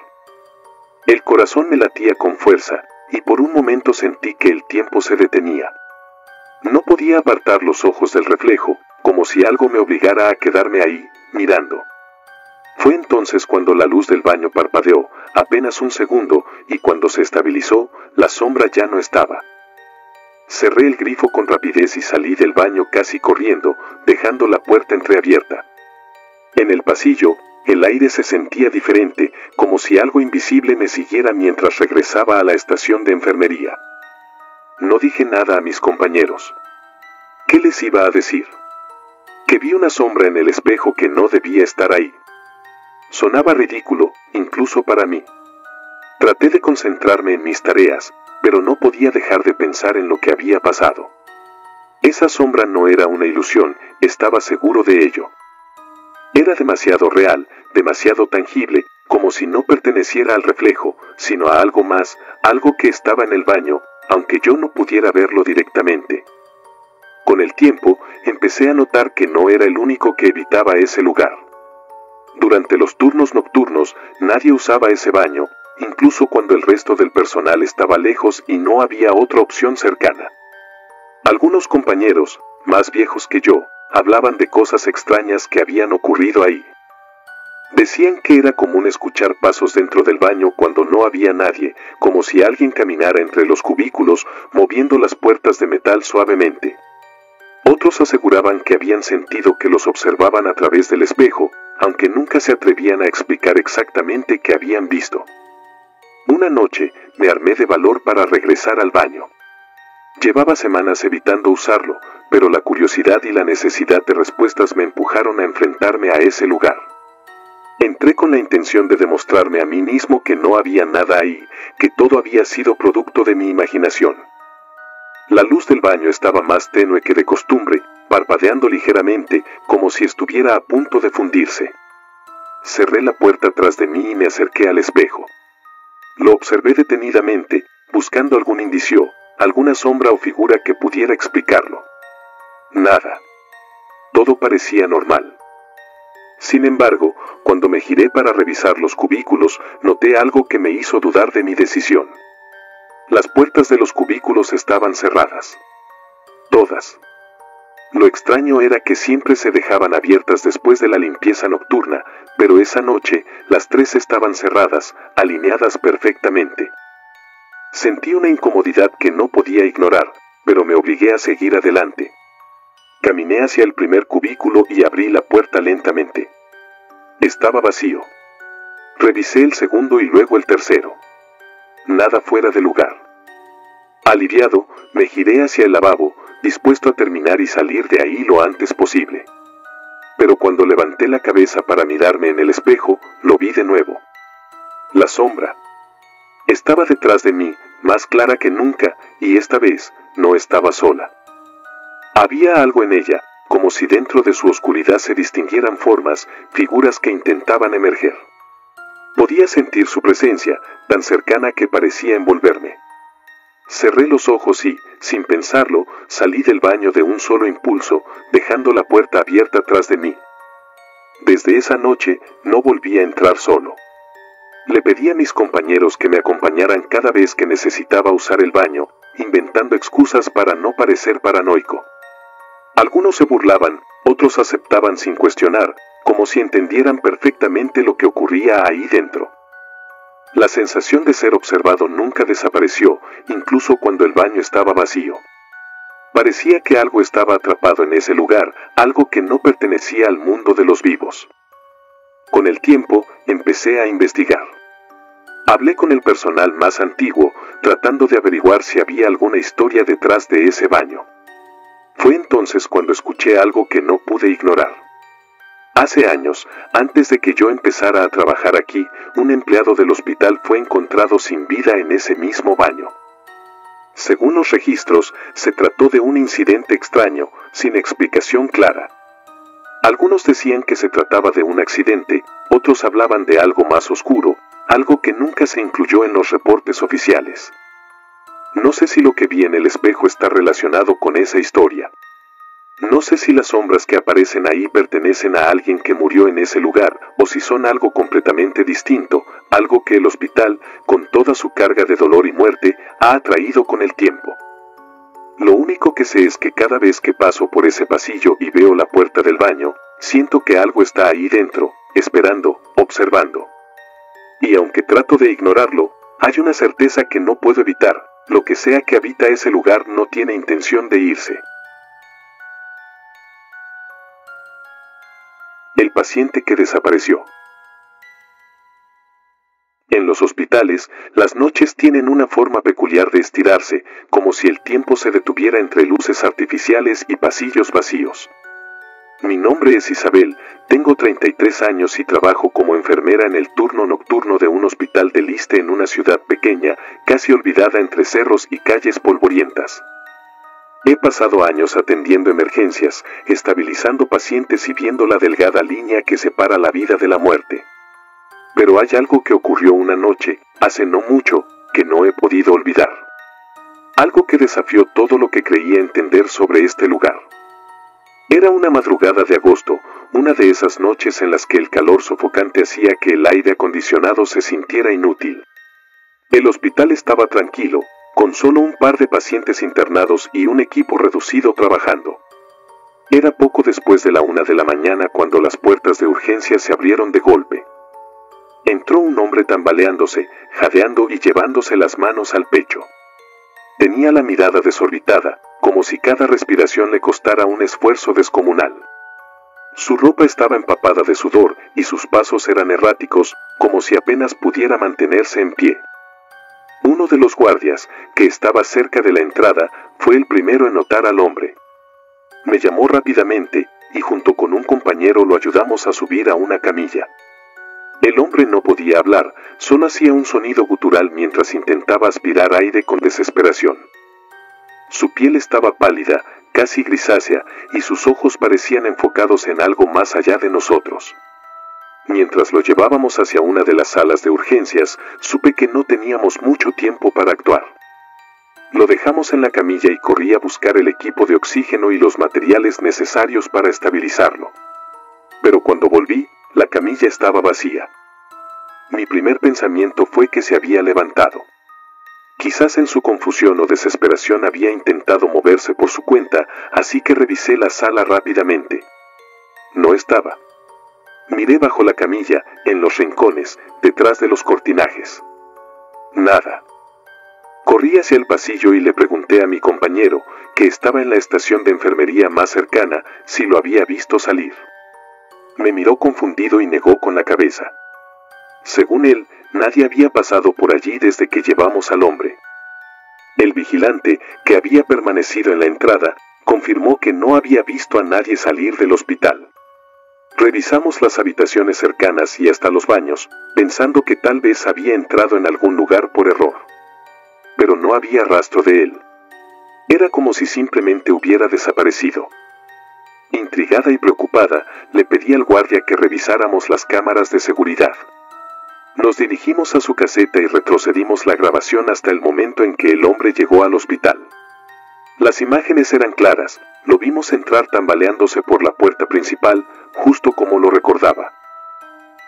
El corazón me latía con fuerza, y por un momento sentí que el tiempo se detenía. No podía apartar los ojos del reflejo, como si algo me obligara a quedarme ahí, mirando. Fue entonces cuando la luz del baño parpadeó, apenas un segundo, y cuando se estabilizó, la sombra ya no estaba. Cerré el grifo con rapidez y salí del baño casi corriendo, dejando la puerta entreabierta. En el pasillo, el aire se sentía diferente, como si algo invisible me siguiera mientras regresaba a la estación de enfermería. No dije nada a mis compañeros. ¿Qué les iba a decir? Que vi una sombra en el espejo que no debía estar ahí. Sonaba ridículo, incluso para mí. Traté de concentrarme en mis tareas, pero no podía dejar de pensar en lo que había pasado. Esa sombra no era una ilusión, estaba seguro de ello. Era demasiado real, demasiado tangible, como si no perteneciera al reflejo, sino a algo más, algo que estaba en el baño, aunque yo no pudiera verlo directamente. Con el tiempo, empecé a notar que no era el único que evitaba ese lugar. Durante los turnos nocturnos, nadie usaba ese baño, incluso cuando el resto del personal estaba lejos y no había otra opción cercana. Algunos compañeros, más viejos que yo, hablaban de cosas extrañas que habían ocurrido ahí. Decían que era común escuchar pasos dentro del baño cuando no había nadie, como si alguien caminara entre los cubículos, moviendo las puertas de metal suavemente. Otros aseguraban que habían sentido que los observaban a través del espejo, aunque nunca se atrevían a explicar exactamente qué habían visto. Una noche, me armé de valor para regresar al baño. Llevaba semanas evitando usarlo, pero la curiosidad y la necesidad de respuestas me empujaron a enfrentarme a ese lugar. Entré con la intención de demostrarme a mí mismo que no había nada ahí, que todo había sido producto de mi imaginación. La luz del baño estaba más tenue que de costumbre, parpadeando ligeramente, como si estuviera a punto de fundirse. Cerré la puerta tras de mí y me acerqué al espejo. Lo observé detenidamente, buscando algún indicio, alguna sombra o figura que pudiera explicarlo. Nada. Todo parecía normal. Sin embargo, cuando me giré para revisar los cubículos, noté algo que me hizo dudar de mi decisión. Las puertas de los cubículos estaban cerradas. Todas. Lo extraño era que siempre se dejaban abiertas después de la limpieza nocturna, pero esa noche, las 3 estaban cerradas, alineadas perfectamente. Sentí una incomodidad que no podía ignorar, pero me obligué a seguir adelante. Caminé hacia el primer cubículo y abrí la puerta lentamente. Estaba vacío. Revisé el segundo y luego el tercero. Nada fuera de lugar. Aliviado, me giré hacia el lavabo, dispuesto a terminar y salir de ahí lo antes posible. Pero cuando levanté la cabeza para mirarme en el espejo, lo vi de nuevo. La sombra. Estaba detrás de mí, más clara que nunca, y esta vez, no estaba sola. Había algo en ella, como si dentro de su oscuridad se distinguieran formas, figuras que intentaban emerger. Podía sentir su presencia, tan cercana que parecía envolverme. Cerré los ojos y, sin pensarlo, salí del baño de un solo impulso, dejando la puerta abierta tras de mí. Desde esa noche, no volví a entrar solo. Le pedí a mis compañeros que me acompañaran cada vez que necesitaba usar el baño, inventando excusas para no parecer paranoico. Algunos se burlaban, otros aceptaban sin cuestionar, como si entendieran perfectamente lo que ocurría ahí dentro. La sensación de ser observado nunca desapareció, incluso cuando el baño estaba vacío. Parecía que algo estaba atrapado en ese lugar, algo que no pertenecía al mundo de los vivos. Con el tiempo, empecé a investigar. Hablé con el personal más antiguo, tratando de averiguar si había alguna historia detrás de ese baño. Fue entonces cuando escuché algo que no pude ignorar. Hace años, antes de que yo empezara a trabajar aquí, un empleado del hospital fue encontrado sin vida en ese mismo baño. Según los registros, se trató de un incidente extraño, sin explicación clara. Algunos decían que se trataba de un accidente, otros hablaban de algo más oscuro, algo que nunca se incluyó en los reportes oficiales. No sé si lo que vi en el espejo está relacionado con esa historia. No sé si las sombras que aparecen ahí pertenecen a alguien que murió en ese lugar, o si son algo completamente distinto, algo que el hospital, con toda su carga de dolor y muerte, ha atraído con el tiempo. Lo único que sé es que cada vez que paso por ese pasillo y veo la puerta del baño, siento que algo está ahí dentro, esperando, observando. Y aunque trato de ignorarlo, hay una certeza que no puedo evitar: lo que sea que habita ese lugar no tiene intención de irse. El paciente que desapareció. En los hospitales, las noches tienen una forma peculiar de estirarse, como si el tiempo se detuviera entre luces artificiales y pasillos vacíos. Mi nombre es Isabel, tengo 33 años y trabajo como enfermera en el turno nocturno de un hospital del Este en una ciudad pequeña, casi olvidada entre cerros y calles polvorientas. He pasado años atendiendo emergencias, estabilizando pacientes y viendo la delgada línea que separa la vida de la muerte. Pero hay algo que ocurrió una noche, hace no mucho, que no he podido olvidar. Algo que desafió todo lo que creía entender sobre este lugar. Era una madrugada de agosto, una de esas noches en las que el calor sofocante hacía que el aire acondicionado se sintiera inútil. El hospital estaba tranquilo, con solo un par de pacientes internados y un equipo reducido trabajando. Era poco después de la 1 de la mañana cuando las puertas de urgencia se abrieron de golpe. Entró un hombre tambaleándose, jadeando y llevándose las manos al pecho. Tenía la mirada desorbitada, como si cada respiración le costara un esfuerzo descomunal. Su ropa estaba empapada de sudor y sus pasos eran erráticos, como si apenas pudiera mantenerse en pie. Uno de los guardias, que estaba cerca de la entrada, fue el primero en notar al hombre. Me llamó rápidamente, y junto con un compañero lo ayudamos a subir a una camilla. El hombre no podía hablar, solo hacía un sonido gutural mientras intentaba aspirar aire con desesperación. Su piel estaba pálida, casi grisácea, y sus ojos parecían enfocados en algo más allá de nosotros. Mientras lo llevábamos hacia una de las salas de urgencias, supe que no teníamos mucho tiempo para actuar. Lo dejamos en la camilla y corrí a buscar el equipo de oxígeno y los materiales necesarios para estabilizarlo. Pero cuando volví, la camilla estaba vacía. Mi primer pensamiento fue que se había levantado. Quizás en su confusión o desesperación había intentado moverse por su cuenta, así que revisé la sala rápidamente. No estaba. Miré bajo la camilla, en los rincones, detrás de los cortinajes. Nada. Corrí hacia el pasillo y le pregunté a mi compañero, que estaba en la estación de enfermería más cercana, si lo había visto salir. Me miró confundido y negó con la cabeza. Según él, nadie había pasado por allí desde que llevamos al hombre. El vigilante, que había permanecido en la entrada, confirmó que no había visto a nadie salir del hospital. Revisamos las habitaciones cercanas y hasta los baños, pensando que tal vez había entrado en algún lugar por error. Pero no había rastro de él. Era como si simplemente hubiera desaparecido. Intrigada y preocupada, le pedí al guardia que revisáramos las cámaras de seguridad. Nos dirigimos a su caseta y retrocedimos la grabación hasta el momento en que el hombre llegó al hospital. Las imágenes eran claras, lo vimos entrar tambaleándose por la puerta principal, justo como lo recordaba.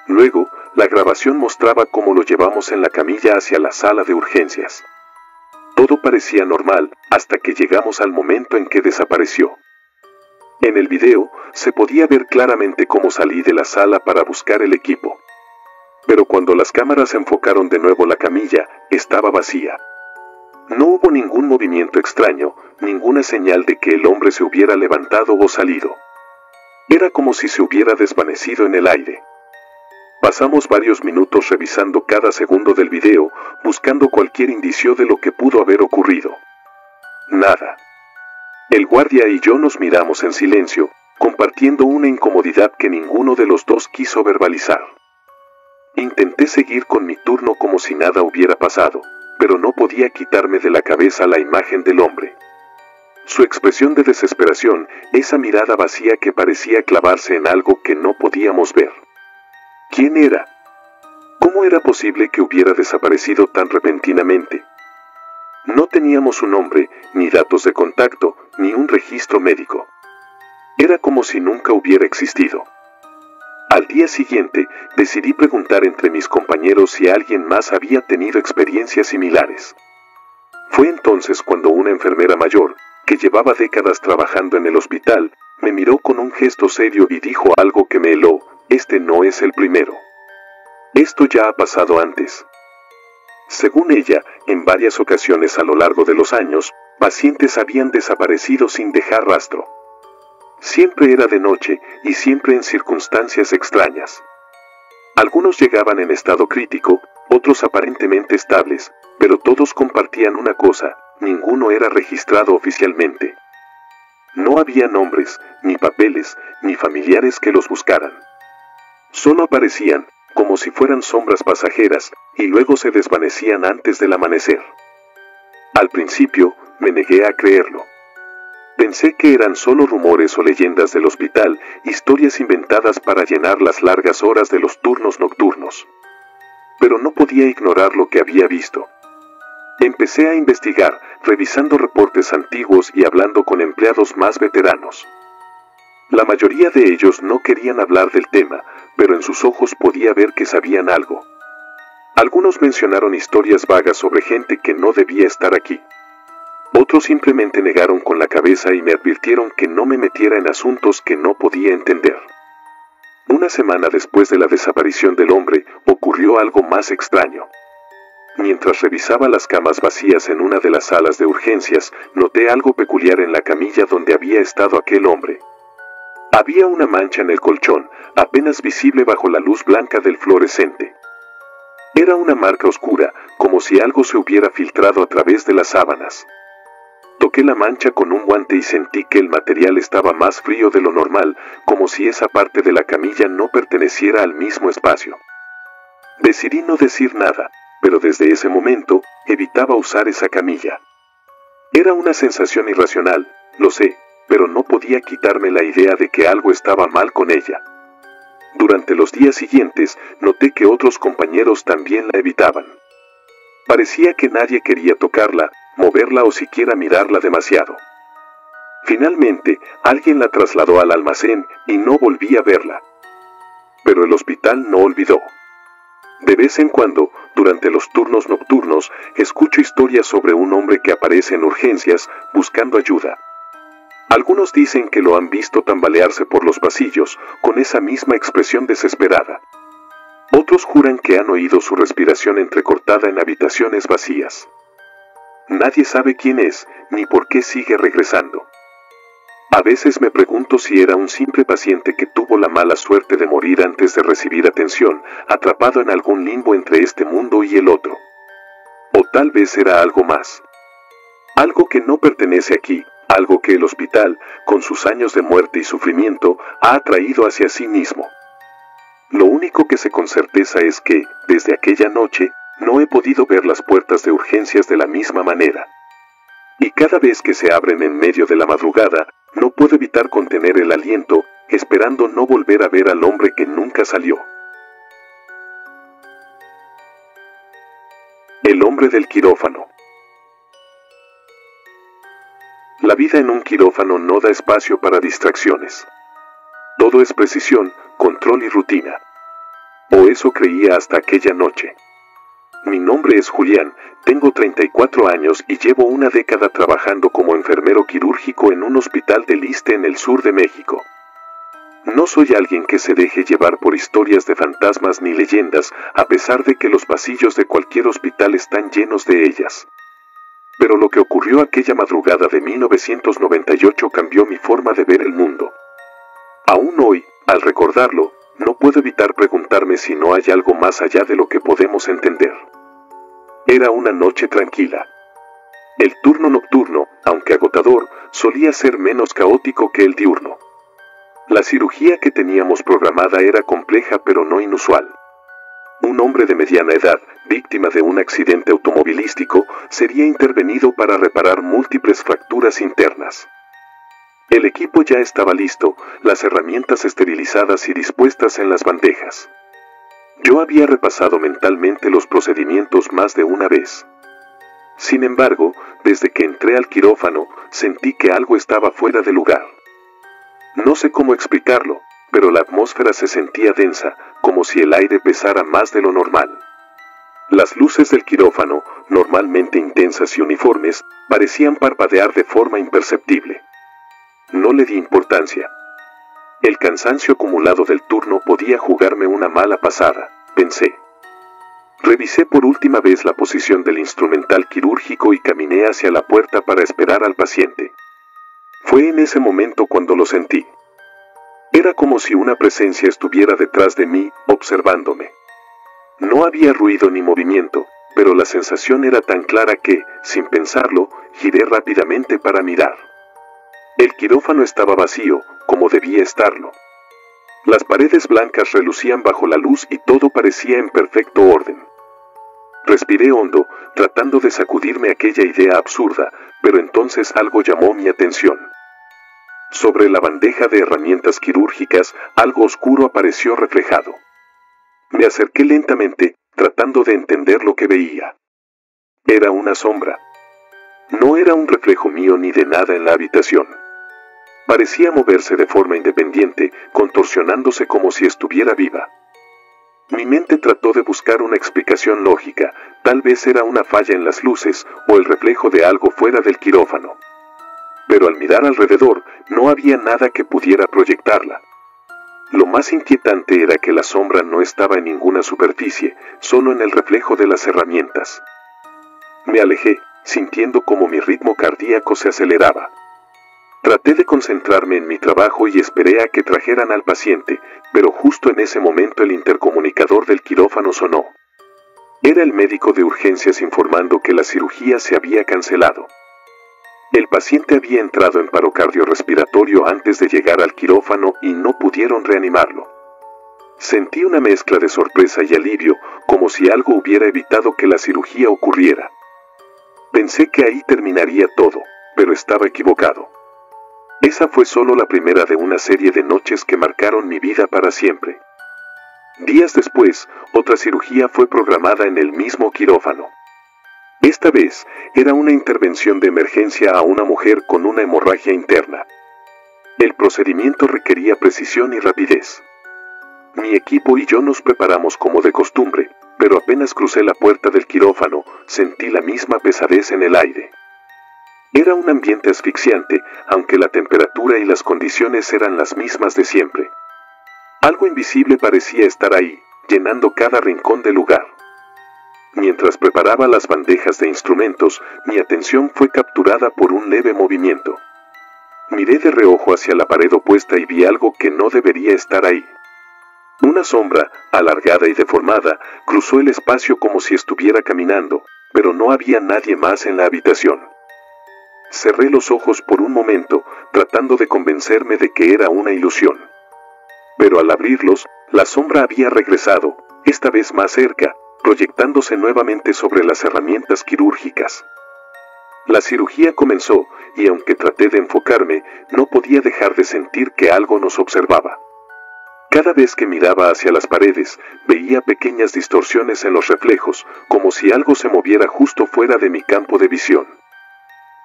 Luego, la grabación mostraba cómo lo llevamos en la camilla hacia la sala de urgencias. Todo parecía normal, hasta que llegamos al momento en que desapareció. En el video, se podía ver claramente cómo salí de la sala para buscar el equipo. Pero cuando las cámaras enfocaron de nuevo la camilla, estaba vacía. No hubo ningún movimiento extraño, ninguna señal de que el hombre se hubiera levantado o salido. Era como si se hubiera desvanecido en el aire. Pasamos varios minutos revisando cada segundo del video, buscando cualquier indicio de lo que pudo haber ocurrido. Nada. El guardia y yo nos miramos en silencio, compartiendo una incomodidad que ninguno de los dos quiso verbalizar. Intenté seguir con mi turno como si nada hubiera pasado, pero no podía quitarme de la cabeza la imagen del hombre. Su expresión de desesperación, esa mirada vacía que parecía clavarse en algo que no podíamos ver. ¿Quién era? ¿Cómo era posible que hubiera desaparecido tan repentinamente? No teníamos un nombre, ni datos de contacto, ni un registro médico. Era como si nunca hubiera existido. Al día siguiente, decidí preguntar entre mis compañeros si alguien más había tenido experiencias similares. Fue entonces cuando una enfermera mayor, que llevaba décadas trabajando en el hospital, me miró con un gesto serio y dijo algo que me heló: este no es el primero. Esto ya ha pasado antes. Según ella, en varias ocasiones a lo largo de los años, pacientes habían desaparecido sin dejar rastro. Siempre era de noche y siempre en circunstancias extrañas. Algunos llegaban en estado crítico, otros aparentemente estables, pero todos compartían una cosa: ninguno era registrado oficialmente. No había nombres, ni papeles, ni familiares que los buscaran. Solo aparecían, como si fueran sombras pasajeras, y luego se desvanecían antes del amanecer. Al principio, me negué a creerlo. Pensé que eran solo rumores o leyendas del hospital, historias inventadas para llenar las largas horas de los turnos nocturnos. Pero no podía ignorar lo que había visto. Empecé a investigar, revisando reportes antiguos y hablando con empleados más veteranos. La mayoría de ellos no querían hablar del tema, pero en sus ojos podía ver que sabían algo. Algunos mencionaron historias vagas sobre gente que no debía estar aquí. Otros simplemente negaron con la cabeza y me advirtieron que no me metiera en asuntos que no podía entender. Una semana después de la desaparición del hombre, ocurrió algo más extraño. Mientras revisaba las camas vacías en una de las salas de urgencias, noté algo peculiar en la camilla donde había estado aquel hombre. Había una mancha en el colchón, apenas visible bajo la luz blanca del fluorescente. Era una marca oscura, como si algo se hubiera filtrado a través de las sábanas. Toqué la mancha con un guante y sentí que el material estaba más frío de lo normal, como si esa parte de la camilla no perteneciera al mismo espacio. Decidí no decir nada, pero desde ese momento, evitaba usar esa camilla. Era una sensación irracional, lo sé, pero no podía quitarme la idea de que algo estaba mal con ella. Durante los días siguientes, noté que otros compañeros también la evitaban. Parecía que nadie quería tocarla, moverla o siquiera mirarla demasiado. Finalmente, alguien la trasladó al almacén y no volví a verla. Pero el hospital no olvidó. De vez en cuando, durante los turnos nocturnos, escucho historias sobre un hombre que aparece en urgencias buscando ayuda. Algunos dicen que lo han visto tambalearse por los pasillos, con esa misma expresión desesperada. Otros juran que han oído su respiración entrecortada en habitaciones vacías. Nadie sabe quién es, ni por qué sigue regresando. A veces me pregunto si era un simple paciente que tuvo la mala suerte de morir antes de recibir atención, atrapado en algún limbo entre este mundo y el otro. O tal vez era algo más. Algo que no pertenece aquí, algo que el hospital, con sus años de muerte y sufrimiento, ha atraído hacia sí mismo. Lo único que sé con certeza es que, desde aquella noche, no he podido ver las puertas de urgencias de la misma manera. Y cada vez que se abren en medio de la madrugada, no puedo evitar contener el aliento, esperando no volver a ver al hombre que nunca salió. El hombre del quirófano. La vida en un quirófano no da espacio para distracciones. Todo es precisión, control y rutina. O eso creía hasta aquella noche. Mi nombre es Julián, tengo 34 años y llevo una década trabajando como enfermero quirúrgico en un hospital del Iste en el sur de México. No soy alguien que se deje llevar por historias de fantasmas ni leyendas, a pesar de que los pasillos de cualquier hospital están llenos de ellas. Pero lo que ocurrió aquella madrugada de 1998 cambió mi forma de ver el mundo. Aún hoy, al recordarlo, no puedo evitar preguntarme si no hay algo más allá de lo que podemos entender. Era una noche tranquila. El turno nocturno, aunque agotador, solía ser menos caótico que el diurno. La cirugía que teníamos programada era compleja pero no inusual. Un hombre de mediana edad, víctima de un accidente automovilístico, sería intervenido para reparar múltiples fracturas internas. El equipo ya estaba listo, las herramientas esterilizadas y dispuestas en las bandejas. Yo había repasado mentalmente los procedimientos más de una vez. Sin embargo, desde que entré al quirófano, sentí que algo estaba fuera de lugar. No sé cómo explicarlo, pero la atmósfera se sentía densa, como si el aire pesara más de lo normal. Las luces del quirófano, normalmente intensas y uniformes, parecían parpadear de forma imperceptible. No le di importancia. El cansancio acumulado del turno podía jugarme una mala pasada, pensé. Revisé por última vez la posición del instrumental quirúrgico y caminé hacia la puerta para esperar al paciente. Fue en ese momento cuando lo sentí. Era como si una presencia estuviera detrás de mí, observándome. No había ruido ni movimiento, pero la sensación era tan clara que, sin pensarlo, giré rápidamente para mirar. El quirófano estaba vacío, como debía estarlo. Las paredes blancas relucían bajo la luz y todo parecía en perfecto orden. Respiré hondo, tratando de sacudirme aquella idea absurda, pero entonces algo llamó mi atención. Sobre la bandeja de herramientas quirúrgicas, algo oscuro apareció reflejado. Me acerqué lentamente, tratando de entender lo que veía. Era una sombra. No era un reflejo mío ni de nada en la habitación. Parecía moverse de forma independiente, contorsionándose como si estuviera viva. Mi mente trató de buscar una explicación lógica, tal vez era una falla en las luces o el reflejo de algo fuera del quirófano. Pero al mirar alrededor, no había nada que pudiera proyectarla. Lo más inquietante era que la sombra no estaba en ninguna superficie, solo en el reflejo de las herramientas. Me alejé, sintiendo como mi ritmo cardíaco se aceleraba. Traté de concentrarme en mi trabajo y esperé a que trajeran al paciente, pero justo en ese momento el intercomunicador del quirófano sonó. Era el médico de urgencias informando que la cirugía se había cancelado. El paciente había entrado en paro cardiorrespiratorio antes de llegar al quirófano y no pudieron reanimarlo. Sentí una mezcla de sorpresa y alivio, como si algo hubiera evitado que la cirugía ocurriera. Pensé que ahí terminaría todo, pero estaba equivocado. Esa fue solo la primera de una serie de noches que marcaron mi vida para siempre. Días después, otra cirugía fue programada en el mismo quirófano. Esta vez, era una intervención de emergencia a una mujer con una hemorragia interna. El procedimiento requería precisión y rapidez. Mi equipo y yo nos preparamos como de costumbre, pero apenas crucé la puerta del quirófano, sentí la misma pesadez en el aire. Era un ambiente asfixiante, aunque la temperatura y las condiciones eran las mismas de siempre. Algo invisible parecía estar ahí, llenando cada rincón del lugar. Mientras preparaba las bandejas de instrumentos, mi atención fue capturada por un leve movimiento. Miré de reojo hacia la pared opuesta y vi algo que no debería estar ahí. Una sombra, alargada y deformada, cruzó el espacio como si estuviera caminando, pero no había nadie más en la habitación. Cerré los ojos por un momento, tratando de convencerme de que era una ilusión. Pero al abrirlos, la sombra había regresado, esta vez más cerca, proyectándose nuevamente sobre las herramientas quirúrgicas. La cirugía comenzó, y aunque traté de enfocarme, no podía dejar de sentir que algo nos observaba. Cada vez que miraba hacia las paredes, veía pequeñas distorsiones en los reflejos, como si algo se moviera justo fuera de mi campo de visión.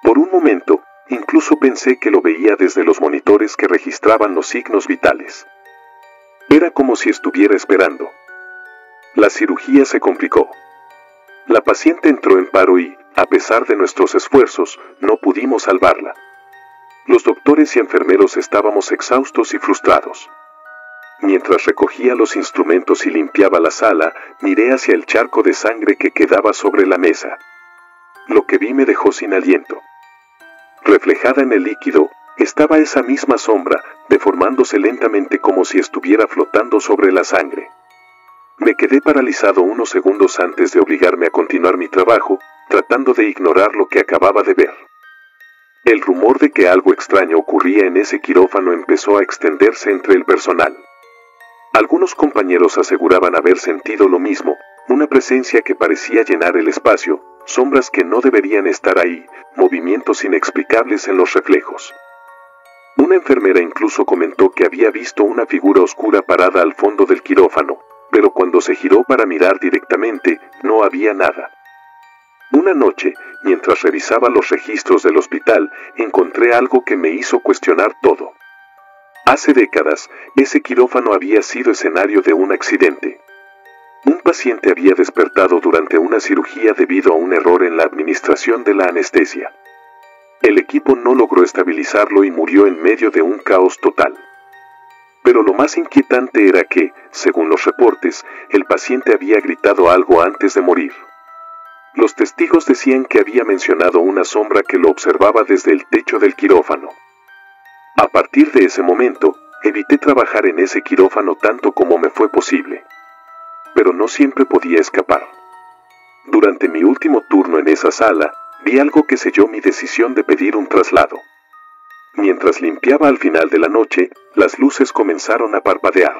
Por un momento, Incluso pensé que lo veía desde los monitores que registraban los signos vitales. Era como si estuviera esperando. La cirugía se complicó. La paciente entró en paro y, a pesar de nuestros esfuerzos, no pudimos salvarla. Los doctores y enfermeros estábamos exhaustos y frustrados. Mientras recogía los instrumentos y limpiaba la sala, miré hacia el charco de sangre que quedaba sobre la mesa. Lo que vi me dejó sin aliento. Reflejada en el líquido, estaba esa misma sombra, deformándose lentamente como si estuviera flotando sobre la sangre. Me quedé paralizado unos segundos antes de obligarme a continuar mi trabajo, tratando de ignorar lo que acababa de ver. El rumor de que algo extraño ocurría en ese quirófano empezó a extenderse entre el personal. Algunos compañeros aseguraban haber sentido lo mismo, una presencia que parecía llenar el espacio, sombras que no deberían estar ahí, movimientos inexplicables en los reflejos. Una enfermera incluso comentó que había visto una figura oscura parada al fondo del quirófano, pero cuando se giró para mirar directamente, no había nada. Una noche, mientras revisaba los registros del hospital, encontré algo que me hizo cuestionar todo. Hace décadas, ese quirófano había sido escenario de un accidente. Un paciente había despertado durante una cirugía debido a un error en la administración de la anestesia. El equipo no logró estabilizarlo y murió en medio de un caos total. Pero lo más inquietante era que, según los reportes, el paciente había gritado algo antes de morir. Los testigos decían que había mencionado una sombra que lo observaba desde el techo del quirófano. A partir de ese momento, evité trabajar en ese quirófano tanto como me fue posible. Pero no siempre podía escapar. Durante mi último turno en esa sala, vi algo que selló mi decisión de pedir un traslado. Mientras limpiaba al final de la noche, las luces comenzaron a parpadear.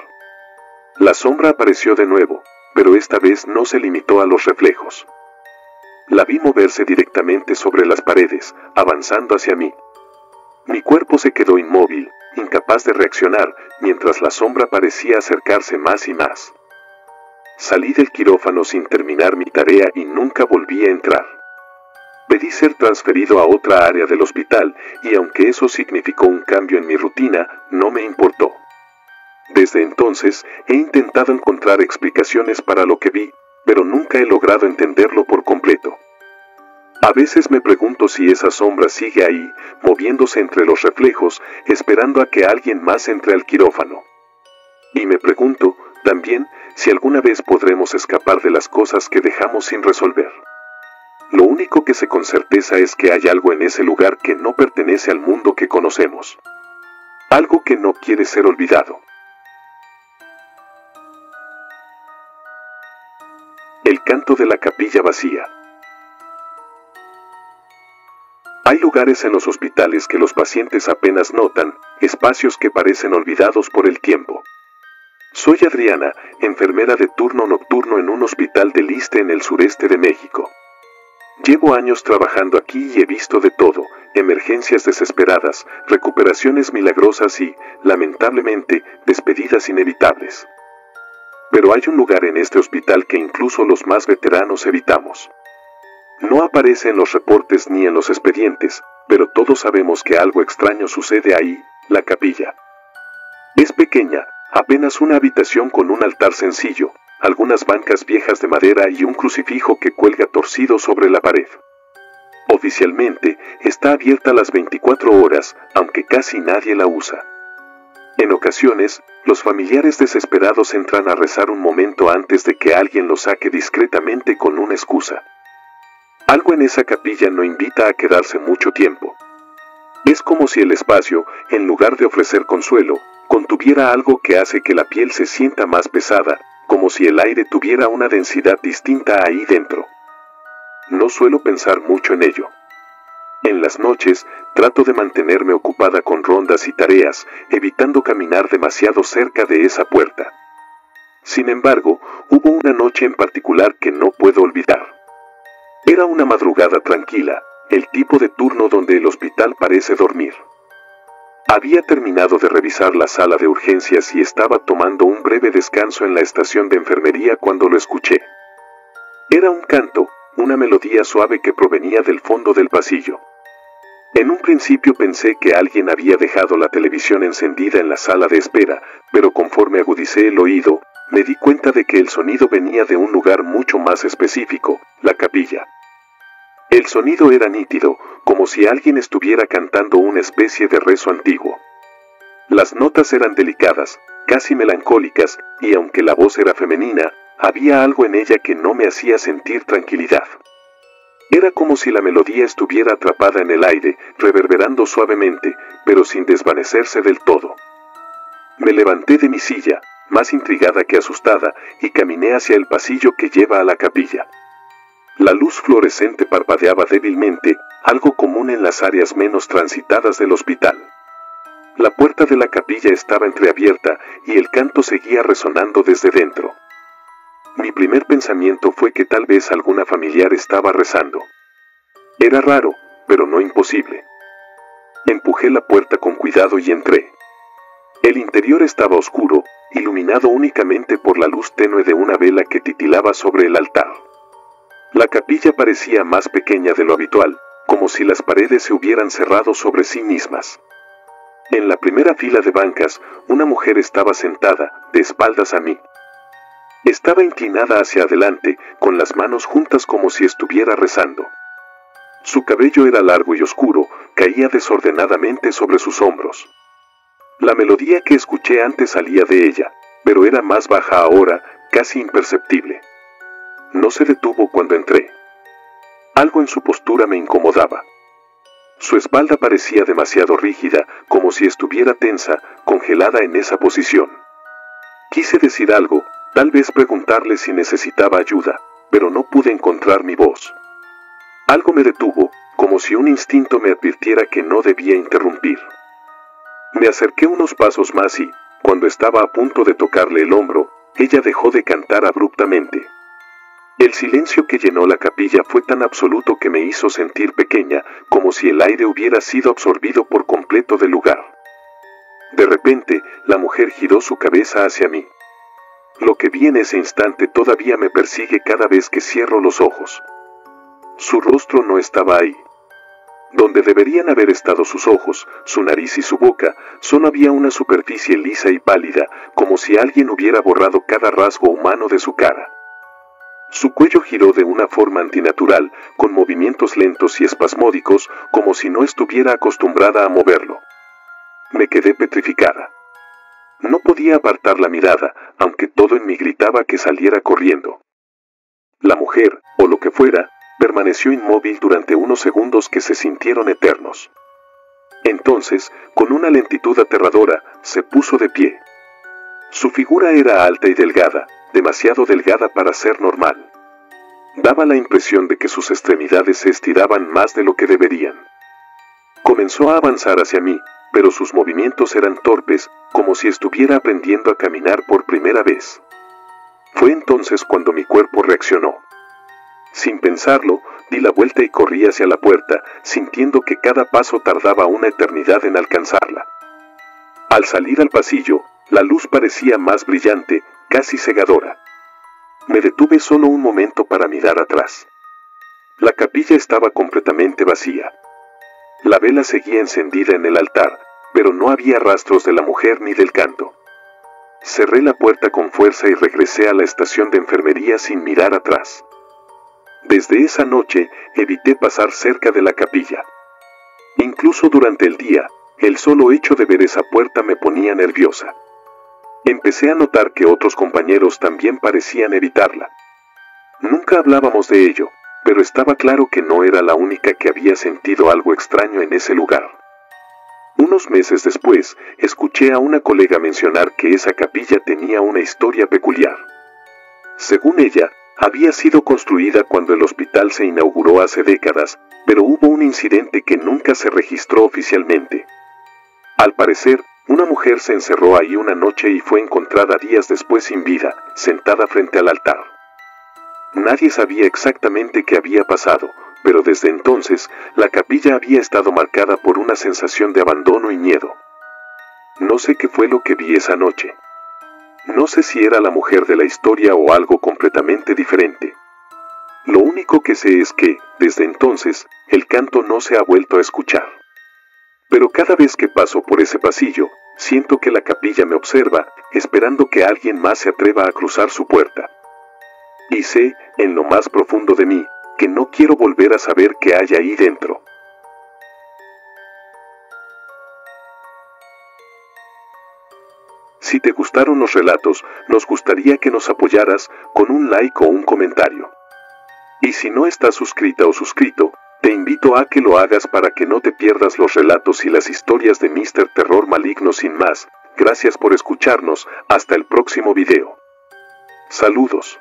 La sombra apareció de nuevo, pero esta vez no se limitó a los reflejos. La vi moverse directamente sobre las paredes, avanzando hacia mí. Mi cuerpo se quedó inmóvil, incapaz de reaccionar, mientras la sombra parecía acercarse más y más. Salí del quirófano sin terminar mi tarea y nunca volví a entrar. Pedí ser transferido a otra área del hospital y aunque eso significó un cambio en mi rutina, no me importó. Desde entonces, he intentado encontrar explicaciones para lo que vi, pero nunca he logrado entenderlo por completo. A veces me pregunto si esa sombra sigue ahí, moviéndose entre los reflejos, esperando a que alguien más entre al quirófano. Y me pregunto, también, si alguna vez podremos escapar de las cosas que dejamos sin resolver. Lo único que sé con certeza es que hay algo en ese lugar que no pertenece al mundo que conocemos. Algo que no quiere ser olvidado. El canto de la capilla vacía. Hay lugares en los hospitales que los pacientes apenas notan, espacios que parecen olvidados por el tiempo. Soy Adriana, enfermera de turno nocturno en un hospital del Iste en el sureste de México. Llevo años trabajando aquí y he visto de todo, emergencias desesperadas, recuperaciones milagrosas y, lamentablemente, despedidas inevitables. Pero hay un lugar en este hospital que incluso los más veteranos evitamos. No aparece en los reportes ni en los expedientes, pero todos sabemos que algo extraño sucede ahí, la capilla. Es pequeña, apenas una habitación con un altar sencillo, algunas bancas viejas de madera y un crucifijo que cuelga torcido sobre la pared. Oficialmente, está abierta las 24 horas, aunque casi nadie la usa. En ocasiones, los familiares desesperados entran a rezar un momento antes de que alguien los saque discretamente con una excusa. Algo en esa capilla no invita a quedarse mucho tiempo. Es como si el espacio, en lugar de ofrecer consuelo, contuviera algo que hace que la piel se sienta más pesada, como si el aire tuviera una densidad distinta ahí dentro. No suelo pensar mucho en ello. En las noches, trato de mantenerme ocupada con rondas y tareas, evitando caminar demasiado cerca de esa puerta. Sin embargo, hubo una noche en particular que no puedo olvidar. Era una madrugada tranquila, el tipo de turno donde el hospital parece dormir. Había terminado de revisar la sala de urgencias y estaba tomando un breve descanso en la estación de enfermería cuando lo escuché. Era un canto, una melodía suave que provenía del fondo del pasillo. En un principio pensé que alguien había dejado la televisión encendida en la sala de espera, pero conforme agudicé el oído, me di cuenta de que el sonido venía de un lugar mucho más específico, la capilla. El sonido era nítido, como si alguien estuviera cantando una especie de rezo antiguo. Las notas eran delicadas, casi melancólicas, y aunque la voz era femenina, había algo en ella que no me hacía sentir tranquilidad. Era como si la melodía estuviera atrapada en el aire, reverberando suavemente, pero sin desvanecerse del todo. Me levanté de mi silla, más intrigada que asustada, y caminé hacia el pasillo que lleva a la capilla. La luz fluorescente parpadeaba débilmente, algo común en las áreas menos transitadas del hospital. La puerta de la capilla estaba entreabierta y el canto seguía resonando desde dentro. Mi primer pensamiento fue que tal vez alguna familiar estaba rezando. Era raro, pero no imposible. Empujé la puerta con cuidado y entré. El interior estaba oscuro, iluminado únicamente por la luz tenue de una vela que titilaba sobre el altar. La capilla parecía más pequeña de lo habitual, como si las paredes se hubieran cerrado sobre sí mismas. En la primera fila de bancas, una mujer estaba sentada, de espaldas a mí. Estaba inclinada hacia adelante, con las manos juntas como si estuviera rezando. Su cabello era largo y oscuro, caía desordenadamente sobre sus hombros. La melodía que escuché antes salía de ella, pero era más baja ahora, casi imperceptible. No se detuvo cuando entré. Algo en su postura me incomodaba. Su espalda parecía demasiado rígida, como si estuviera tensa, congelada en esa posición. Quise decir algo, tal vez preguntarle si necesitaba ayuda, pero no pude encontrar mi voz. Algo me detuvo, como si un instinto me advirtiera que no debía interrumpir. Me acerqué unos pasos más y, cuando estaba a punto de tocarle el hombro, ella dejó de cantar abruptamente. El silencio que llenó la capilla fue tan absoluto que me hizo sentir pequeña, como si el aire hubiera sido absorbido por completo del lugar. De repente, la mujer giró su cabeza hacia mí. Lo que vi en ese instante todavía me persigue cada vez que cierro los ojos. Su rostro no estaba ahí. Donde deberían haber estado sus ojos, su nariz y su boca, solo había una superficie lisa y pálida, como si alguien hubiera borrado cada rasgo humano de su cara. Su cuello giró de una forma antinatural, con movimientos lentos y espasmódicos, como si no estuviera acostumbrada a moverlo. Me quedé petrificada. No podía apartar la mirada, aunque todo en mí gritaba que saliera corriendo. La mujer, o lo que fuera, permaneció inmóvil durante unos segundos que se sintieron eternos. Entonces, con una lentitud aterradora, se puso de pie. Su figura era alta y delgada, demasiado delgada para ser normal. Daba la impresión de que sus extremidades se estiraban más de lo que deberían. Comenzó a avanzar hacia mí, pero sus movimientos eran torpes, como si estuviera aprendiendo a caminar por primera vez. Fue entonces cuando mi cuerpo reaccionó. Sin pensarlo, di la vuelta y corrí hacia la puerta, sintiendo que cada paso tardaba una eternidad en alcanzarla. Al salir al pasillo, la luz parecía más brillante, casi cegadora. Me detuve solo un momento para mirar atrás. La capilla estaba completamente vacía. La vela seguía encendida en el altar, pero no había rastros de la mujer ni del canto. Cerré la puerta con fuerza y regresé a la estación de enfermería sin mirar atrás. Desde esa noche, evité pasar cerca de la capilla. Incluso durante el día, el solo hecho de ver esa puerta me ponía nerviosa. Empecé a notar que otros compañeros también parecían evitarla. Nunca hablábamos de ello, pero estaba claro que no era la única que había sentido algo extraño en ese lugar. Unos meses después, escuché a una colega mencionar que esa capilla tenía una historia peculiar. Según ella, había sido construida cuando el hospital se inauguró hace décadas, pero hubo un incidente que nunca se registró oficialmente. Al parecer, una mujer se encerró ahí una noche y fue encontrada días después sin vida, sentada frente al altar. Nadie sabía exactamente qué había pasado, pero desde entonces, la capilla había estado marcada por una sensación de abandono y miedo. No sé qué fue lo que vi esa noche. No sé si era la mujer de la historia o algo completamente diferente. Lo único que sé es que, desde entonces, el canto no se ha vuelto a escuchar. Pero cada vez que paso por ese pasillo, siento que la capilla me observa, esperando que alguien más se atreva a cruzar su puerta. Y sé, en lo más profundo de mí, que no quiero volver a saber qué hay ahí dentro. Si te gustaron los relatos, nos gustaría que nos apoyaras con un like o un comentario. Y si no estás suscrita o suscrito, te invito a que lo hagas para que no te pierdas los relatos y las historias de Mr. Terror Maligno. Sin más, gracias por escucharnos, hasta el próximo video. Saludos.